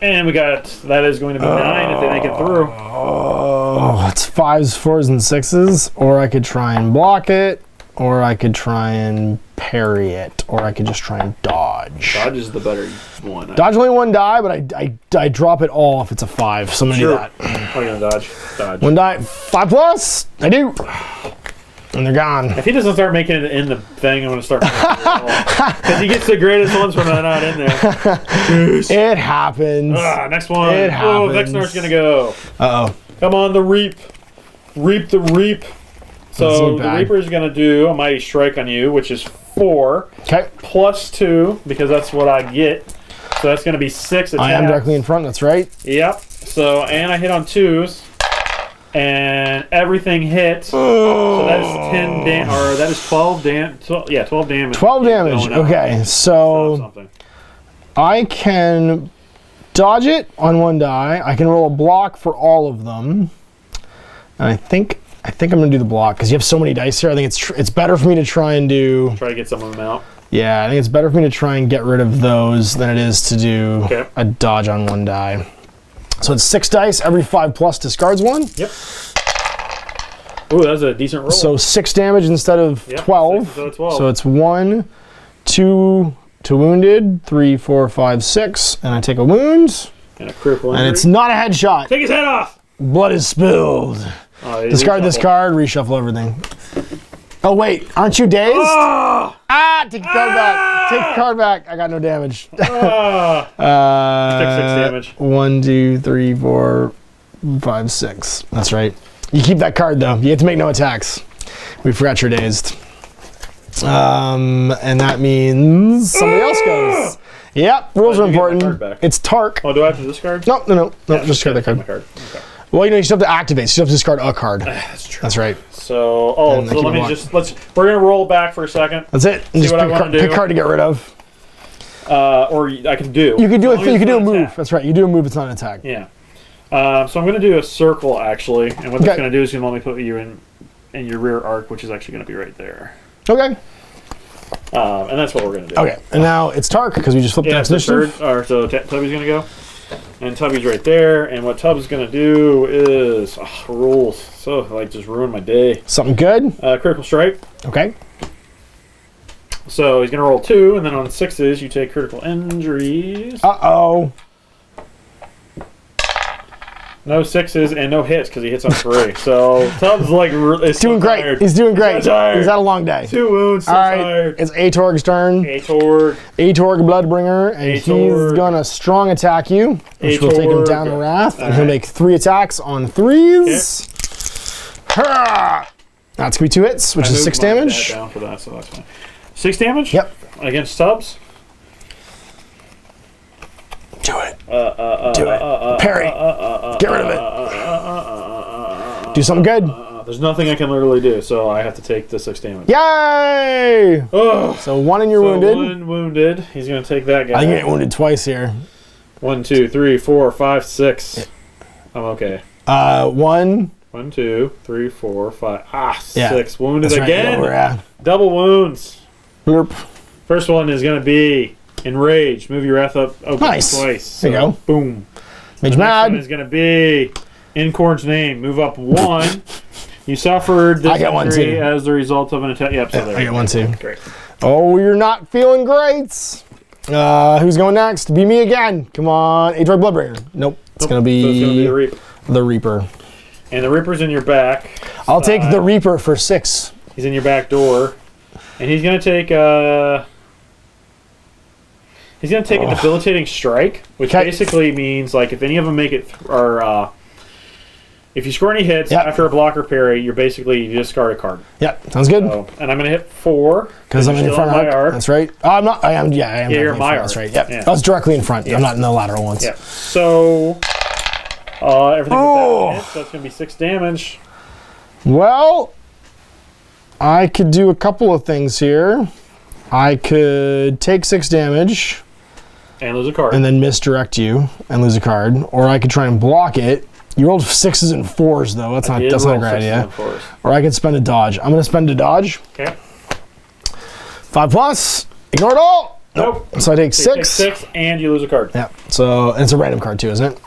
And we got, that is going to be 9 if they make it through. Oh, it's 5s, 4s, and 6s. Or I could try and block it. Or I could try and parry it. Or I could just try and dodge. Dodge is the better one. Dodge only 1 die, but I drop it all if it's a 5. So I'm gonna do that. How are you gonna dodge? Dodge. 1 die, 5+. I do. And they're gone. If he doesn't start making it in the thing, I'm gonna start. Because he gets the greatest ones when they're not in there. It happens. Next one. It happens. Oh, Vexnar's gonna go. Uh-oh. Come on, the Reap. Reap the Reap. So the Reaper is going to do a Mighty Strike on you, which is 4. Okay. Plus 2, because that's what I get. So that's going to be 6 attacks. I am directly in front, that's right. Yep. So, and I hit on 2s. And everything hits. So that is 10 damage, or that is 12 damage. 12 damage. 12 damage. Okay, so I can dodge it on 1 die. I can roll a block for all of them. And I think I'm gonna do the block because you have so many dice here. I think it's better for me to try and do. Try to get some of them out. Yeah, I think it's better for me to try and get rid of those than it is to do a dodge on 1 die. So it's 6 dice. Every 5+ discards 1. Yep. Ooh, that was a decent roll. So 6 damage instead of 12. So it's 1, 2 to wounded, 3, 4, 5, 6, and I take a wound. And a critical injury. And it's not a headshot. Take his head off. Blood is spilled. Discard this card, reshuffle everything. Oh wait, aren't you dazed? Oh! Take the card back. Take the card back. I got no damage. Take 6 damage. 1, 2, 3, 4, 5, 6. That's right. You keep that card though. You have to make no attacks. We forgot you're dazed. And that means somebody else goes. Yep, rules are important. It's Tark. Oh, do I have to discard? No, just discard that card. Okay. Well, you still have to activate, so you have to discard a card. That's true. That's right. So, let me we're going to roll back for a second. That's it. And just pick a card to get rid of. Or I can do. You can do a move. That's right. You do a move, it's not an attack. Yeah. So I'm going to do a circle, actually. And what that's going to do is going to let me put you in your rear arc, which is actually going to be right there. Okay. And that's what we're going to do. Okay. And now it's Tark, because we just flipped the next initiative. So Tubby's going to go. And Tubby's right there, and what Tubbs going to do is rules. So just ruin my day. Something good. Critical strike. Okay. So he's going to roll 2, and then on 6s you take critical injuries. Uh-oh. No 6s and no hits because he hits on 3. So Tubbs is doing great. Tired. He's doing great. He's had a long day. 2 wounds. All right. Tired. It's Atorg's turn. Atorg Bloodbringer, and he's gonna strong attack you, which will take him down to Wrath, and he'll make 3 attacks on 3s. Okay. That's gonna be 2 hits, which is 6 damage. Down for that, so that's fine. 6 damage. Yep. Against Tubbs. Do it. Do it. Parry. Get rid of it. Do something good. There's nothing I can literally do, so I have to take the 6 damage. Yay! Oh. So 1 and you're wounded. 1 wounded. He's going to take that guy. I think you get wounded twice here. 1, 2, 3, 4, 5, 6. I'm okay. 1. 1, 2, 3, 4, 5. Yeah. 6. Wounded again. Right. Double wounds. Bloop. First one is going to be Enraged. Move your Wrath up nice. Twice. There you go. Boom. Mage the mad. Next one is going to be In Corn's Name. Move up 1. You suffered this injury as the result of an attack. Yep, so there. I get 1 too. Great. Oh, you're not feeling great. Who's going next? Be me again. Come on. Age-Drug Bloodbringer. Nope. It's going to be, so it's gonna be the Reaper. The Reaper. And the Reaper's in your back. I'll take the Reaper for 6. He's in your back door. And he's going to take a debilitating strike, which basically means like if any of them make it, if you score any hits after a blocker parry, you discard a card. Yep, sounds good. So, and I'm going to hit 4 because I'm in front of my arc. That's right. I'm not. I am. Yeah, I am. Yeah, you're my arc. That's right. Yep. I was directly in front. I'm not in the lateral ones. Yeah. So everything with that hits, that's going to be 6 damage. Well, I could do a couple of things here. I could take 6 damage. And lose a card. And then misdirect you and lose a card. Or I could try and block it. You rolled 6s and 4s, though. That's not a great idea. Or I could spend a dodge. I'm going to spend a dodge. Okay. 5+. Ignore it all. Nope. So I take 6. Take 6 and you lose a card. Yeah. So and it's a random card, too, isn't it?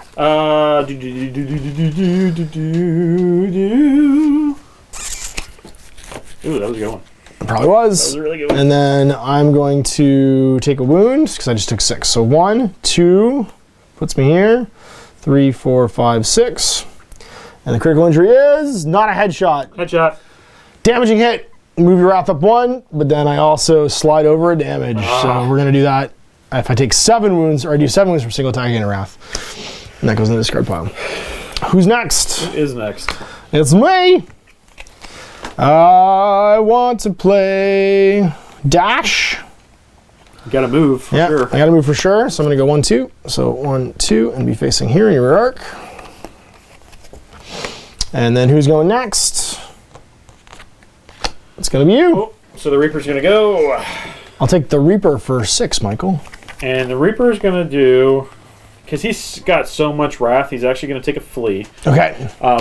Ooh, that was a good one. It probably was. That was a really good one. And then I'm going to take a wound because I just took 6. So 1, 2, puts me here. 3, 4, 5, 6. And the critical injury is not a headshot. Headshot. Damaging hit. Move your wrath up 1, but then I also slide over a damage. So we're going to do that if I take 7 wounds, or I do 7 wounds from single attack and a wrath. And that goes in the discard pile. Who's next? Who is next? It's me. I want to play dash. You gotta move for sure. I gotta move for sure. So I'm gonna go 1, 2. So 1, 2, and be facing here in your arc. And then who's going next? It's gonna be you. Oh, so the Reaper's gonna go. I'll take the Reaper for 6, Michael. And the Reaper's gonna do, because he's got so much wrath, he's actually gonna take a flee. Okay.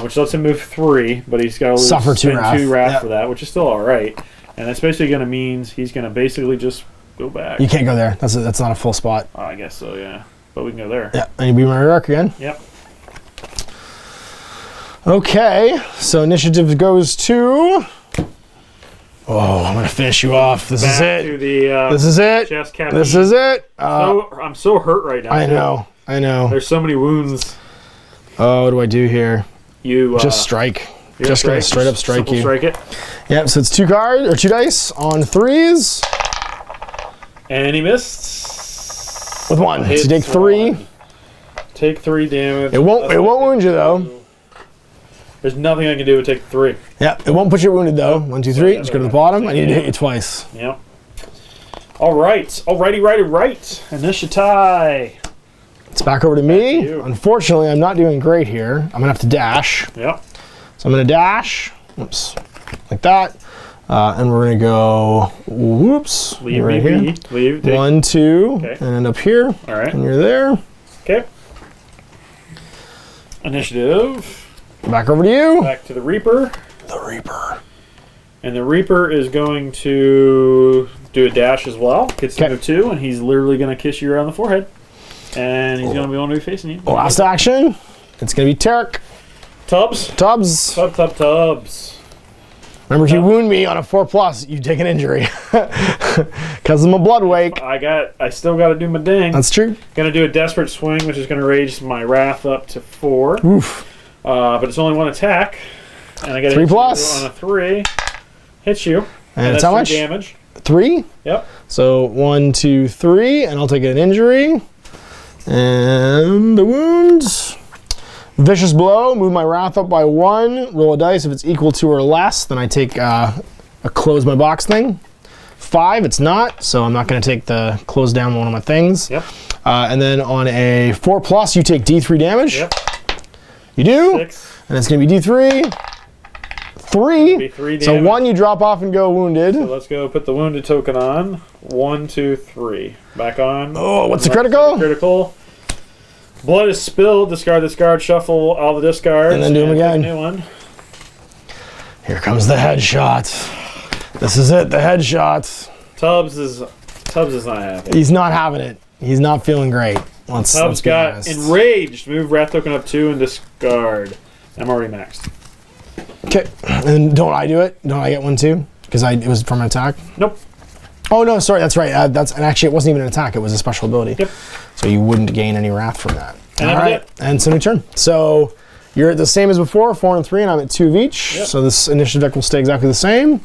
Which lets him move 3, but he's got to suffer 2 wrath for that, which is still all right. And that's basically gonna means he's gonna basically just go back. You can't go there. That's not a full spot. Oh, I guess so, yeah. But we can go there. Yeah, and you be my arc again. Yep. Okay, so initiative goes to. Oh, I'm gonna finish you off. This is it. To the, this is it. Chest cavity. This is it. I'm so hurt right now. I know. I know. There's so many wounds. Oh, what do I do here? You just strike. Just gonna straight up strike you. Strike it. Yep. So it's 2 cards or 2 dice on 3s. And he missed. With 1. So you take 3. Take 3 damage. It won't wound you though. There's nothing I can do to take 3. Yeah, it won't put you wounded though. 1, 2, 3. Just go to the bottom. I need to hit you twice. Yep. All right. Alrighty. Initiative. It's back over to me. Unfortunately, I'm not doing great here. I'm gonna have to dash. Yep. So I'm gonna dash. Oops. Like that. And we're gonna go. Whoops. Leave right here. Leave. 1, 2, okay. And end up here. All right. And you're there. Okay. Initiative. Back over to you. Back to the Reaper. The Reaper. And the Reaper is going to do a dash as well. Gets to move 2, and he's literally going to kiss you around the forehead. And he's going to be able to be facing you. Last action. It's going to be Tarek. Tubbs. Tubbs. Remember, if you wound me on a 4+, you take an injury. Because I'm a blood wake. I still got to do my ding. That's true. Going to do a desperate swing, which is going to raise my wrath up to 4. Oof. But it's only 1 attack. And I got 3+ on a 3. Hits you. And it's how much? Damage. 3? Yep. So 1, 2, 3, and I'll take an injury. And the wounds. Vicious blow, move my wrath up by 1, roll a dice. If it's equal to or less, then I take a close my box thing. 5, it's not, so I'm not going to take the close down one of my things. Yep. And then on a 4+, you take D3 damage. Yep. You do. 6. And it's going to be D3. 3. 3 so 1, you drop off and go wounded. So let's go put the wounded token on. 1, 2, 3. Back on. Oh, what's the critical? Critical. Blood is spilled. Discard, shuffle all the discards. And then do them again. New one. Here comes the headshot. This is it, the headshot. Tubbs is not happy. He's not having it. He's not feeling great. Tubbs got enraged. Move wrath token up 2 and discard. I'm already maxed. Okay, and don't I do it? Don't I get 1 too? Because it was from an attack? Nope. Oh no, sorry, that's right. And actually it wasn't even an attack, it was a special ability. Yep. So you wouldn't gain any wrath from that. And all right, and it's a new turn. So you're at the same as before, 4 and 3, and I'm at 2 of each. Yep. So this initiative deck will stay exactly the same.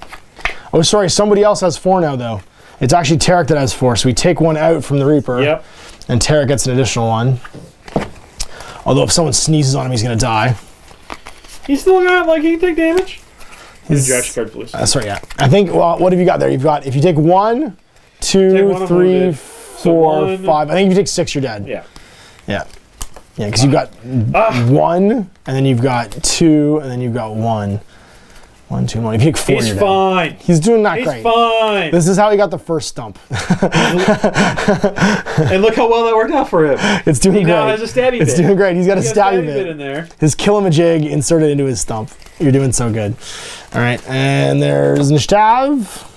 Oh, sorry, somebody else has 4 now though. It's actually Tarek that has 4, so we take one out from the Reaper. Yep. And Tarek gets an additional one. Although if someone sneezes on him, he's gonna die. He's still got, like, he can take damage. He's, Draft your card, please. sorry, yeah. I think, well, what have you got there? You've got, if you take 1, 2, 3, 4, 5. I think if you take 6, you're dead. Yeah. Yeah. Yeah, because you've got 1, and then you've got 2, and then you've got 1. 1, 2, 1. If you take 4, He's you're fine. dead. He's doing not He's great. fine. This is how he got the first stump. And look how well that worked out for him. It's doing He great. now has a stabby It's bit. doing great. He's got a stabby bit bit in there. His kill-em-a-jig inserted into his stump. You're doing so good. All right, and there's Nishtav.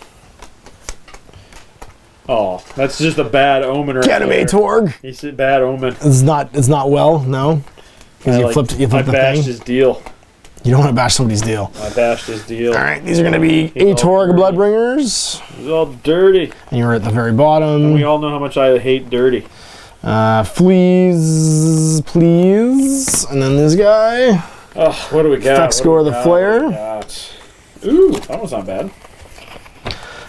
Oh, that's just a bad omen right Get him, there. Torg. He's a bad omen. It's not well, no. Because you flipped I the bashed thing. his deal. You don't want to bash somebody's deal. I bashed his deal. All right, these are going to be He's all Torg dirty. Bloodbringers. He's all dirty. And you're at the very bottom. We all know how much I hate dirty. Fleas, please. And then this guy. Oh, what do we got? Fex Score the Flare. Ooh, that was not bad.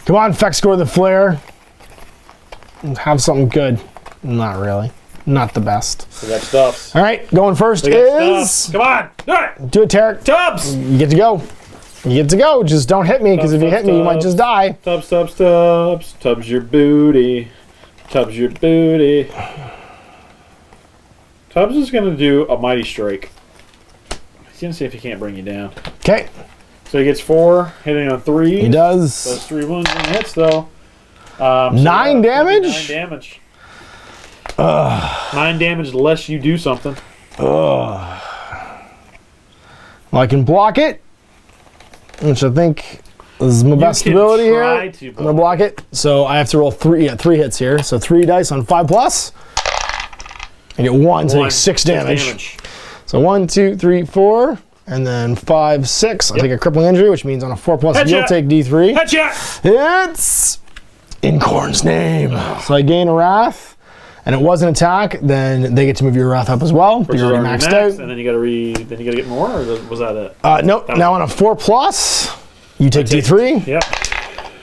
Come on, Fex Score the Flare. Have something good. Not really. Not the best. We got stuffs. All right, going first We got is... stuffs. Come on, do it. Do it, Tarek. Tubbs. You get to go. You get to go. Just don't hit me, because if you hit me, you might just die. Tubbs, Tubbs, Tubbs. Tubbs your booty. Tubbs your booty. Tubbs is going to do a Mighty Strike. He's going to see if he can't bring you down. Okay. So he gets 4, hitting on 3. He does. Those 3 wounds and hits, though. So 9 damage? 9 damage. 9 damage less you do something. Well, I can block it, which I think is my best ability here. I'm going to block it. So I have to roll 3 hits here. So 3 dice on 5+. I get 1, so I take 6 damage. So 1, 2, 3, 4, and then 5, 6. I take a crippling injury, which means on a 4+, you'll take D3. Headshot! It's in Korn's name. So I gain a wrath, and it was an attack. Then they get to move your wrath up as well. But you're already maxed out. And then you got to get more, or was that it? Nope. Now on a 4+, you take D3. Yep.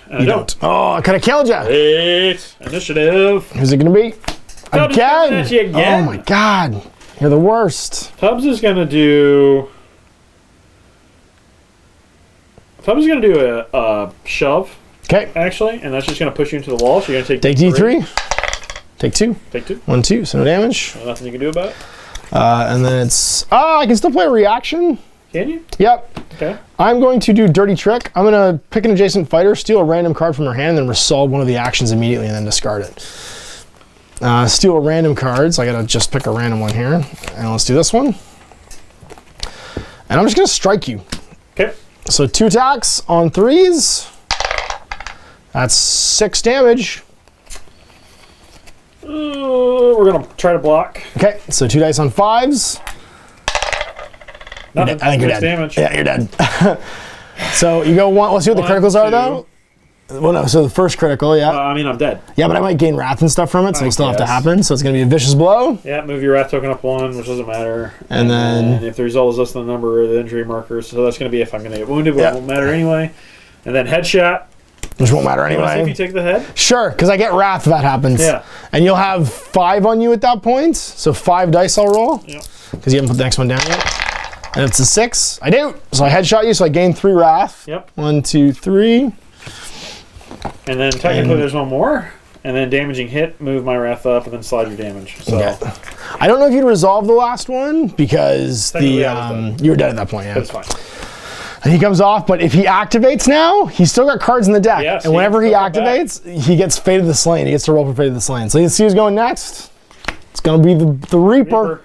And You don't. Oh, I could have killed you. Wait. Initiative. Who's it going to be? Tubbs coming at you again. Oh my God. You're the worst. Tubbs is going to do a shove, Okay. actually, and that's just going to push you into the wall. So you're going to Take D3. Take 2. Take 2. 1, 2. So no damage. Nothing you can do about it. And then it's... I can still play a reaction. Can you? Yep. Okay. I'm going to do Dirty Trick. I'm going to pick an adjacent fighter, steal a random card from their hand, and then resolve one of the actions immediately and then discard it. Steal a random card, so I got to just pick a random one here. And let's do this one. And I'm just going to strike you. Okay. So 2 attacks on 3s. That's 6 damage. We're going to try to block. Okay, so 2 dice on 5s. Nothing. I think you're 6 dead. damage. Yeah, you're dead. So you go 1. Let's see what the 1, criticals are, 2. though. Well, no, so the first critical, yeah. I mean, I'm dead. Yeah, but I might gain wrath and stuff from it, so it'll still have to guess. happen. So it's going to be a vicious blow. Yeah, move your wrath token up 1, which doesn't matter. And then... if the result is less than the number of the injury markers, so that's going to be if I'm going to get wounded, but Yeah. it won't matter anyway. And then headshot. Which won't matter You want to see if anyway. you take the head? Sure, because I get wrath if that happens. Yeah. And you'll have 5 on you at that point. So 5 dice I'll roll. Yep. Because you haven't put the next one down yet. And it's a 6. I do. So I headshot you, so I gain 3 wrath. Yep. 1, 2, 3. And then technically there's one more. And then damaging hit, move my wrath up, and then slide your damage. So Okay. I don't know if you'd resolve the last one because Technically, the I was you were dead at that point, yeah. that's fine. And he comes off, but if he activates now, he's still got cards in the deck. Yes, and he whenever can he still come activates, he gets Fate of the Slain. He gets to roll for Fate of the Slain. So let's see who's going next. It's going to be the Reaper.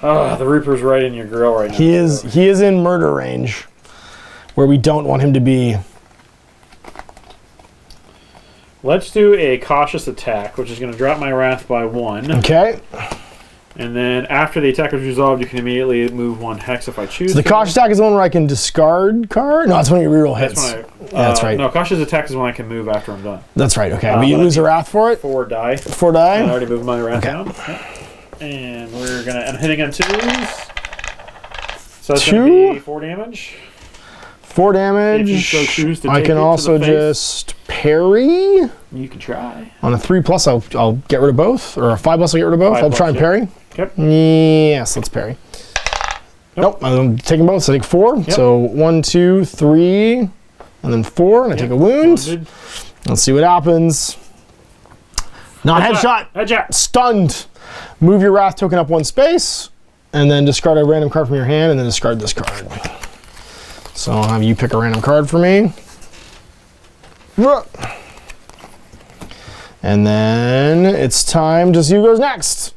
Oh, the Reaper's right in your grill right now. He is in murder range, where we don't want him to be. Let's do a cautious attack, which is going to drop my wrath by 1. Okay. And then after the attack is resolved, you can immediately move 1 hex if I choose. So the cautious attack is the one where I can discard card? No, that's when you reroll hits. That's right. No, cautious attack is when I can move after I'm done. That's right, okay. But you lose a wrath for it? 4 die. 4 die? I already moved my wrath down. Yep. And I'm hitting on 2s. So it's going to be 4 damage. 4 damage. If you so choose to I can also just parry. You can try. On a 3+, I'll get rid of both. Or a 5+, I'll get rid of both. I'll try and parry. Yep. Yes, let's parry. Nope, I'm taking both, so I take 4. Yep. So 1, 2, 3, and then 4, and I take a wound. Wounded. Let's see what happens. Not headshot. Headshot. Stunned. Move your wrath token up 1 space, and then discard a random card from your hand, and then discard this card. So I'll have you pick a random card for me. And then it's time to see who goes next.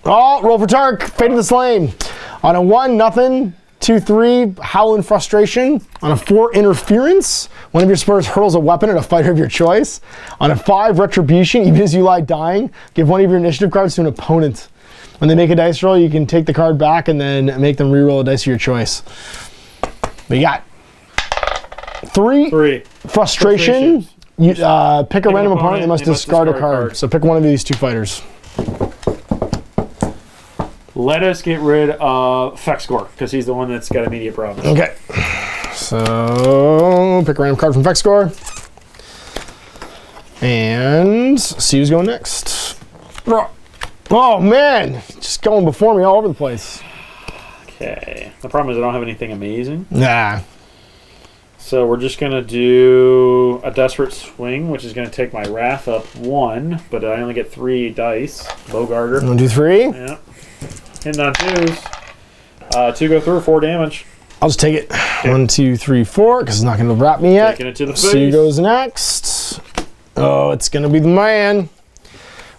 Oh, roll for Tark. Fate of the Slain. On a 1, nothing. 2, 3, Howl in Frustration. On a 4, Interference. One of your spurs hurls a weapon at a fighter of your choice. On a 5, Retribution. Even as you lie dying, give one of your initiative cards to an opponent. When they make a dice roll, you can take the card back and then make them re-roll a dice of your choice. We got 3. Frustration. You pick a random opponent. They must discard a card. So pick one of these 2 fighters. Let us get rid of Fexgore, because he's the one that's got immediate problems. Okay. So pick a random card from Fexgore. And see who's going next. Oh man, just going before me all over the place. Okay. The problem is I don't have anything amazing. Nah. So we're just going to do a Desperate Swing, which is going to take my Wrath up 1, but I only get 3 dice. Bowgarter. 1, 2, 3. Yeah. Hitting on 2s. 2 go through, 4 damage. I'll just take it. Okay. 1, 2, 3, 4, because it's not going to wrap me yet. Taking it to the face. See who goes next. Oh, it's going to be the man.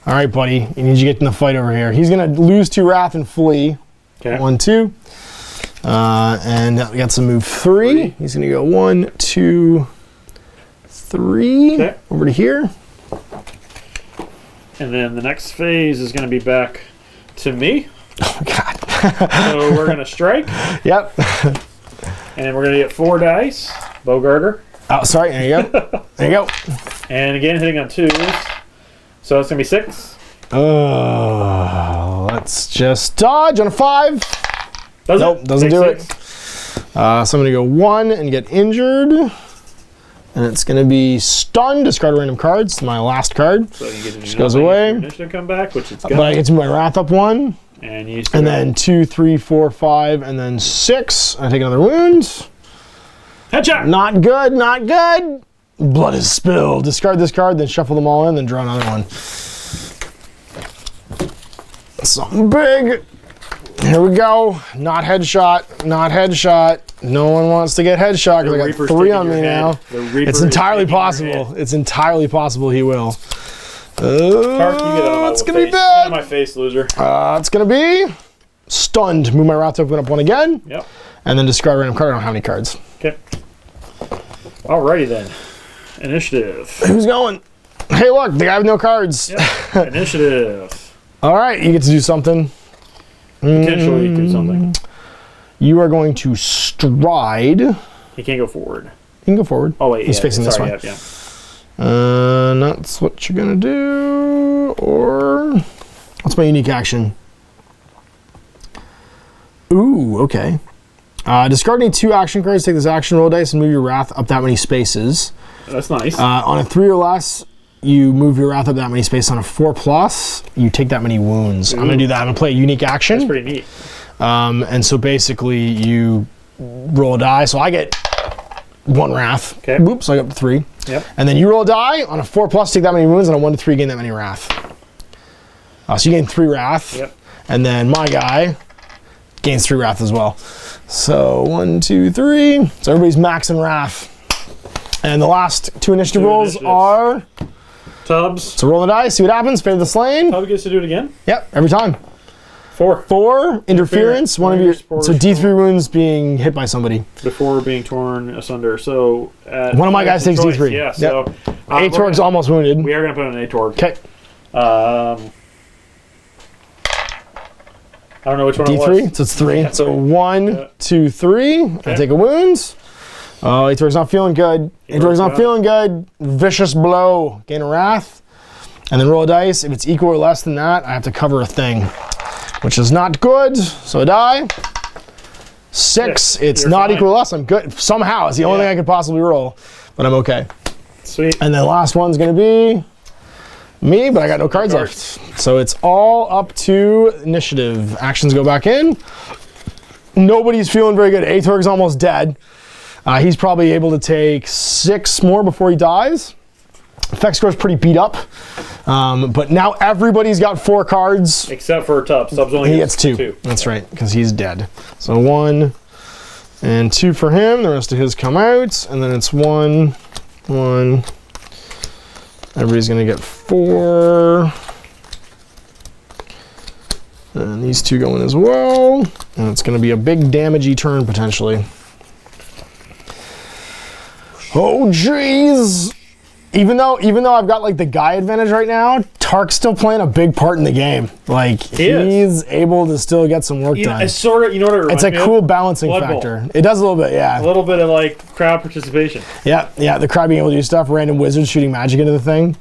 All right, buddy. You need to get in the fight over here. He's going to lose 2 Wrath and flee. Okay. 1, 2. And we got some move 3. He's going to go 1, 2, 3. Okay. Over to here. And then the next phase is going to be back to me. Oh, God. So we're going to strike. Yep. And we're going to get 4 dice. Bowgarter. Oh, sorry. There you go. There you go. And again, hitting on 2s. So it's going to be 6. Let's just dodge on a 5. Nope, doesn't do it. So I'm going to go 1 and get injured. And it's going to be stunned. Discard a random card. It's my last card. So you get to just goes away. Initiative come back, which it's but I get to my wrath up 1. And then 2, 3, 4, 5, and then 6. I take another wound. Headshot! Not good, not good. Blood is spilled. Discard this card, then shuffle them all in, then draw another one. Something big. Here we go. Not headshot. Not headshot. No one wants to get headshot because I got 3 on me now. It's entirely possible. It's entirely possible he will. Tark, you get out of it's gonna face. be bad. Get out of my face, loser. It's gonna be stunned. Move my wrath token up 1 again. Yep. And then discard a random card. I don't have any cards. Okay. Alrighty then. Initiative. Who's going? Hey, look, the guy with no cards. Yep. Initiative. All right, you get to do something. Potentially do something. You are going to stride. He can't go forward. You can go forward. Oh wait, he's facing this way. Yeah. That's what you're gonna do. Or what's my unique action? Ooh, okay. Discarding 2 action cards, take this action, roll dice, and move your wrath up that many spaces. That's nice. On a 3 or less, you move your wrath up that many spaces. On a 4+, you take that many wounds. Ooh. I'm gonna do that. I'm gonna play a unique action. That's pretty neat. And so basically, you roll a die. So I get 1 wrath. Okay. Whoops, so I got 3. Yep. And then you roll a die. On a 4+, take that many wounds. And on a 1 to 3, gain that many wrath. So you gain 3 wrath. Yep. And then my guy gains 3 wrath as well. So 1, 2, 3. So everybody's maxing wrath. And the last 2 initiative rolls are Tubbs. So roll the dice, see what happens. Fate of the Slain. Tubbs gets to do it again. Yep, every time. 4. 4 interference. One of your so D3 wounds being hit by somebody before being torn asunder. So one of my guys takes D3. Yeah. So Atorg's almost wounded. We are going to put an Atorg. Okay. I don't know which one D3? it was. So it's 3. Yeah, So 1, 2, 3. Okay. I take a wound. Oh, Atorg's not feeling good. Atorg's not feeling good. Vicious blow. Gain a wrath. And then roll a dice. If it's equal or less than that, I have to cover a thing, which is not good. So I die. 6. It's You're not fine. equal or less. I'm good. Somehow. It's the only thing I could possibly roll. But I'm okay. Sweet. And the last one's going to be me, but I got no cards left. So it's all up to initiative. Actions go back in. Nobody's feeling very good. Atorg's almost dead. He's probably able to take 6 more before he dies. Effect score's pretty beat up. But now everybody's got 4 cards. Except for Tubbs. Tubbs only He gets gets 2. That's right, because he's dead. So 1 and 2 for him. The rest of his come out. And then it's 1, 1. Everybody's going to get 4. And these 2 go in as well. And it's going to be a big damagey turn, potentially. Oh, jeez. Even though I've got, like, the guy advantage right now, Tark's still playing a big part in the game. Like, he's able to still get some work done. It's sort of, you know what it reminds It's a me of? cool balancing Blood factor. Bowl. It does a little bit, yeah. A little bit of, like, crowd participation. Yeah, the crowd being able to do stuff, random wizards shooting magic into the thing.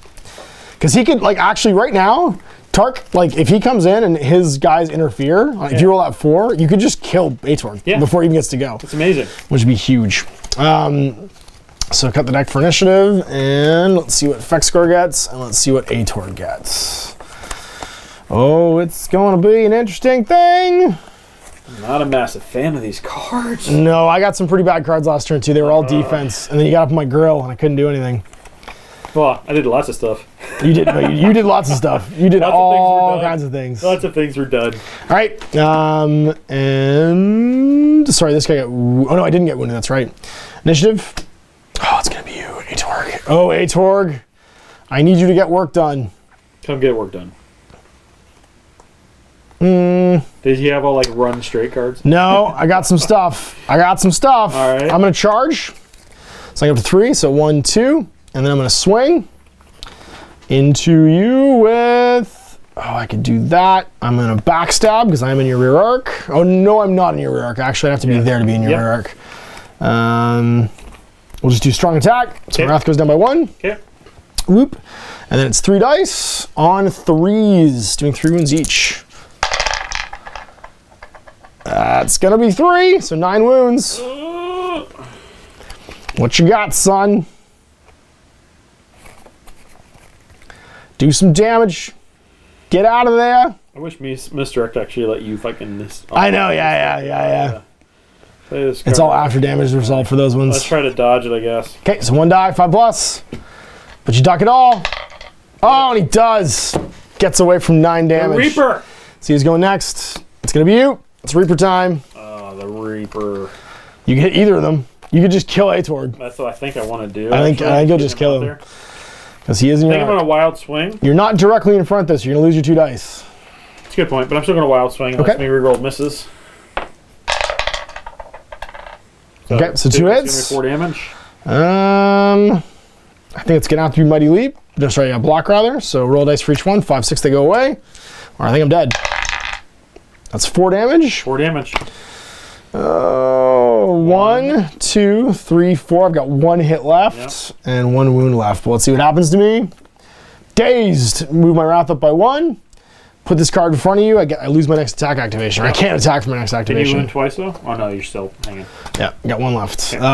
Because he could, like, actually right now, Tark, like, if he comes in and his guys interfere, like, if you roll out 4, you could just kill Atorg before he even gets to go. It's amazing. Which would be huge. So cut the deck for initiative, and let's see what effect score gets, and let's see what Atorg gets. Oh, it's going to be an interesting thing. I'm not a massive fan of these cards. No, I got some pretty bad cards last turn, too. They were all defense, and then you got up on my grill, and I couldn't do anything. Well, I did lots of stuff. You did. No, you did lots of stuff. You did all kinds of things. Lots of things were done. All right. And sorry, this guy got. Oh no, I didn't get wounded. That's right. Initiative. Oh, it's gonna be you, Atorg. Oh, Atorg. I need you to get work done. Come get work done. Did he have all like run straight cards? No, I got some stuff. All right. I'm gonna charge. So I go up to 3. So 1, 2. And then I'm going to swing into you with, oh, I could do that. I'm going to backstab because I'm in your rear arc. Oh, no, I'm not in your rear arc. Actually, I have to be there to be in your rear arc. We'll just do strong attack. So wrath goes down by 1. Okay. Whoop. And then it's 3 dice on 3s, doing 3 wounds each. That's going to be 3, so 9 wounds. What you got, son? Do some damage. Get out of there. I wish Misdirect actually let you fucking this. I know, yeah. It's all after damage result for those ones. Let's try to dodge it, I guess. Okay, so 1 die, 5+. But you duck it all. Oh, and he does. Gets away from 9 damage. The Reaper. See who's going next. It's going to be you. It's Reaper time. Oh, the Reaper. You can hit either of them. You could just kill Atorg. That's what I think I want to do. I think you'll just kill him. Because he is in your I think I'm going to wild swing. You're not directly in front of this. You're going to lose your 2 dice. That's a good point, but I'm still going to wild swing unless me reroll misses. So 2 hits. Give me 4 damage. I think it's going to have to be Mighty Leap. Just a block rather. So roll dice for each one. 5, 6, they go away. Or I think I'm dead. That's 4 damage. 4 damage. 1, 2, 3, 4. I've got 1 hit left and 1 wound left. But let's see what happens to me. Dazed. Move my wrath up by 1. Put this card in front of you. I lose my next attack activation. Or I can't attack for my next activation. Can you wound twice though? Oh no, you're still hanging. Yeah, got 1 left. Okay.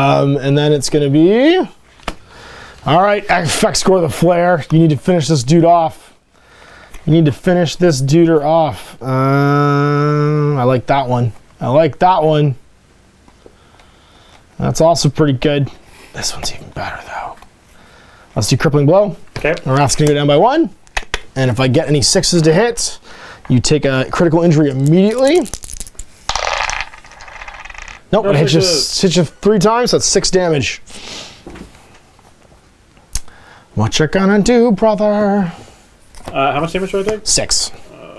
And then it's going to be. All right, effect score the flare. You need to finish this dude off. I like that one. That's also pretty good. This one's even better though. Let's do crippling blow. Okay. My wrath's gonna go down by 1. And if I get any 6s to hit, you take a critical injury immediately. Nope, it hits you 3 times, so that's 6 damage. What you gonna do, brother? How much damage do I take? 6.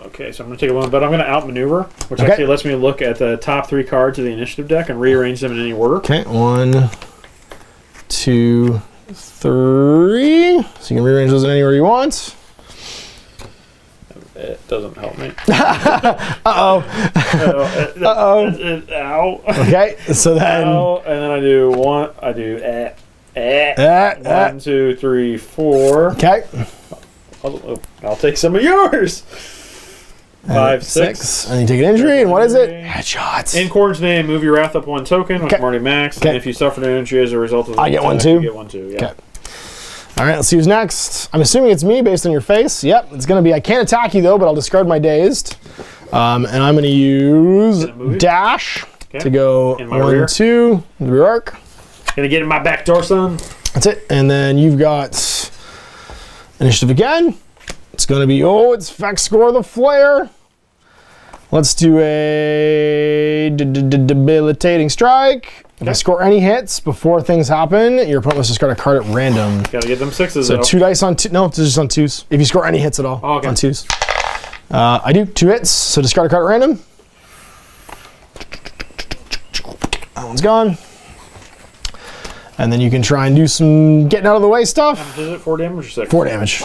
Okay, so I'm going to take a one, but I'm going to outmaneuver, which actually lets me look at the top 3 cards of the initiative deck and rearrange them in any order. Okay, 1, 2, 3. So you can rearrange those in any order you want. It doesn't help me. Uh-oh. Ow. Okay, so then... Ow, and then I do one, 1, 2, 3, 4. Okay. I'll take some of yours. 5, 6. And you take an injury, and what is it? Headshots. In Corn's name, move your wrath up 1 token, which I'm already maxed. And if you suffered an injury as a result of the I get one too? You get 1 too, yeah. Okay. All right, let's see who's next. I'm assuming it's me based on your face. Yep, it's going to be, I can't attack you though, but I'll discard my dazed. And I'm going to use dash to go 1, 2, the rear arc. Gonna get in my back door, son. That's it. And then you've got initiative again. It's going to be, it's Vex Score the Flare. Let's do a debilitating strike. If you score any hits before things happen, your opponent must discard a card at random. Gotta get them 6s. So 2 dice on 2. No, it's just on 2s. If you score any hits at all, on 2s. I do 2 hits, so discard a card at random. That one's gone. And then you can try and do some getting out of the way stuff. How much is it? 4 damage or 6? 4 damage.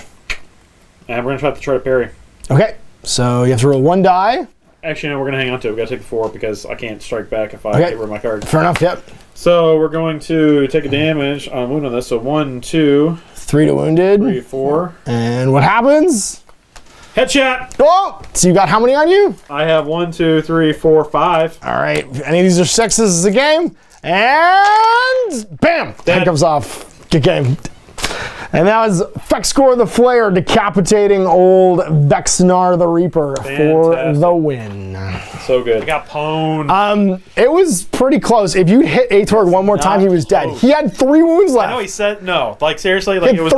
And we're gonna have to try to parry. Okay, so you have to roll 1 die. Actually, no, we're gonna hang on to it. We gotta take the 4 because I can't strike back if I get rid of my card. Fair enough, yep. So we're going to take a damage on wound on this. So 1, 2, 3 to wounded. 3, 4. And what happens? Headshot! Oh! So you got how many on you? I have 1, 2, 3, 4, 5. All right, if any of these are 6s, this is a game. And bam! Head comes off. Good game. And that was Vex Score the Flare decapitating old Vexnar the Reaper for the win. So good. I got pwned. It was pretty close. If you hit Atorg one more time, he was dead. He had 3 wounds left. I know he said no. Like seriously, like it was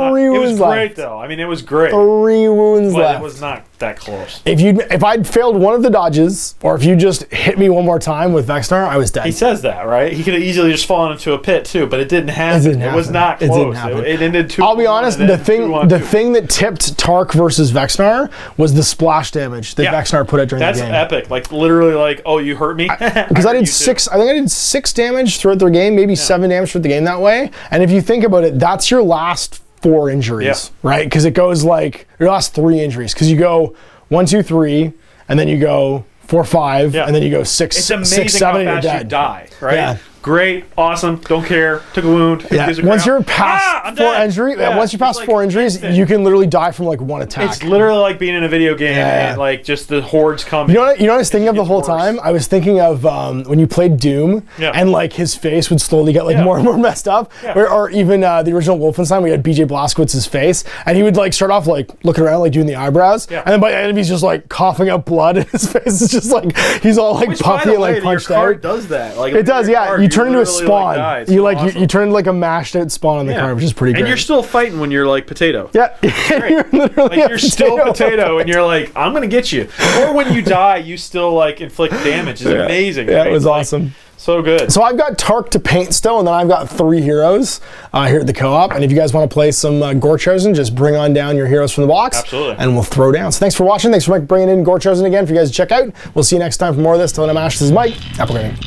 great though. I mean, it was great. 3 wounds but left. It was not that close. If I'd failed one of the dodges, or if you just hit me one more time with Vexnar, I was dead. He says that, right? He could have easily just fallen into a pit too, but it didn't happen. It was not close. It didn't happen. It ended 2. I'll be honest. The thing that tipped Tark versus Vexnar was the splash damage that Vexnar put out during the game. That's epic. Like literally, like, oh, you hurt me. Because I did 6. I think I did 6 damage throughout their game, maybe 7 damage throughout the game that way. And if you think about it, that's your last 4 injuries, right? Because it goes like your last 3 injuries. Because you go 1, 2, 3, and then you go 4, 5, and then you go 6, it's amazing 6, 7, how and fast you're dead. you die, right? Yeah. Great, awesome, don't care, took a wound. Once you're past 4 injuries, once you're past 4 injuries, you can literally die from like 1 attack. It's literally like being in a video game and like just the hordes come. You know what I was thinking of the whole time? I was thinking of when you played Doom and like his face would slowly get like more and more messed up. Or even the original Wolfenstein, we had BJ Blazkowicz's face, and he would like start off like looking around like doing the eyebrows, and then by the end he's just like coughing up blood, and his face is just like he's all like puffy and like punched out. Your card does that. Like it does, yeah. You turn into a spawn. You like awesome. you turn like a mashed out spawn on the card, which is pretty great. And you're still fighting when you're like potato. Yeah, you're literally like you're still potato, and you're like, I'm gonna get you. Or when you die, you still like inflict damage. It's amazing. Yeah, right? it was awesome. So good. So I've got Tark to paint still, and then I've got 3 heroes here at the co-op. And if you guys want to play some GORECHOSEN, just bring on down your heroes from the box. Absolutely. And we'll throw down. So thanks for watching. Thanks for Mike bringing in GORECHOSEN again for you guys to check out. We'll see you next time for more of this. Till then, I'm Ash. This is Mike. Apple Gaming.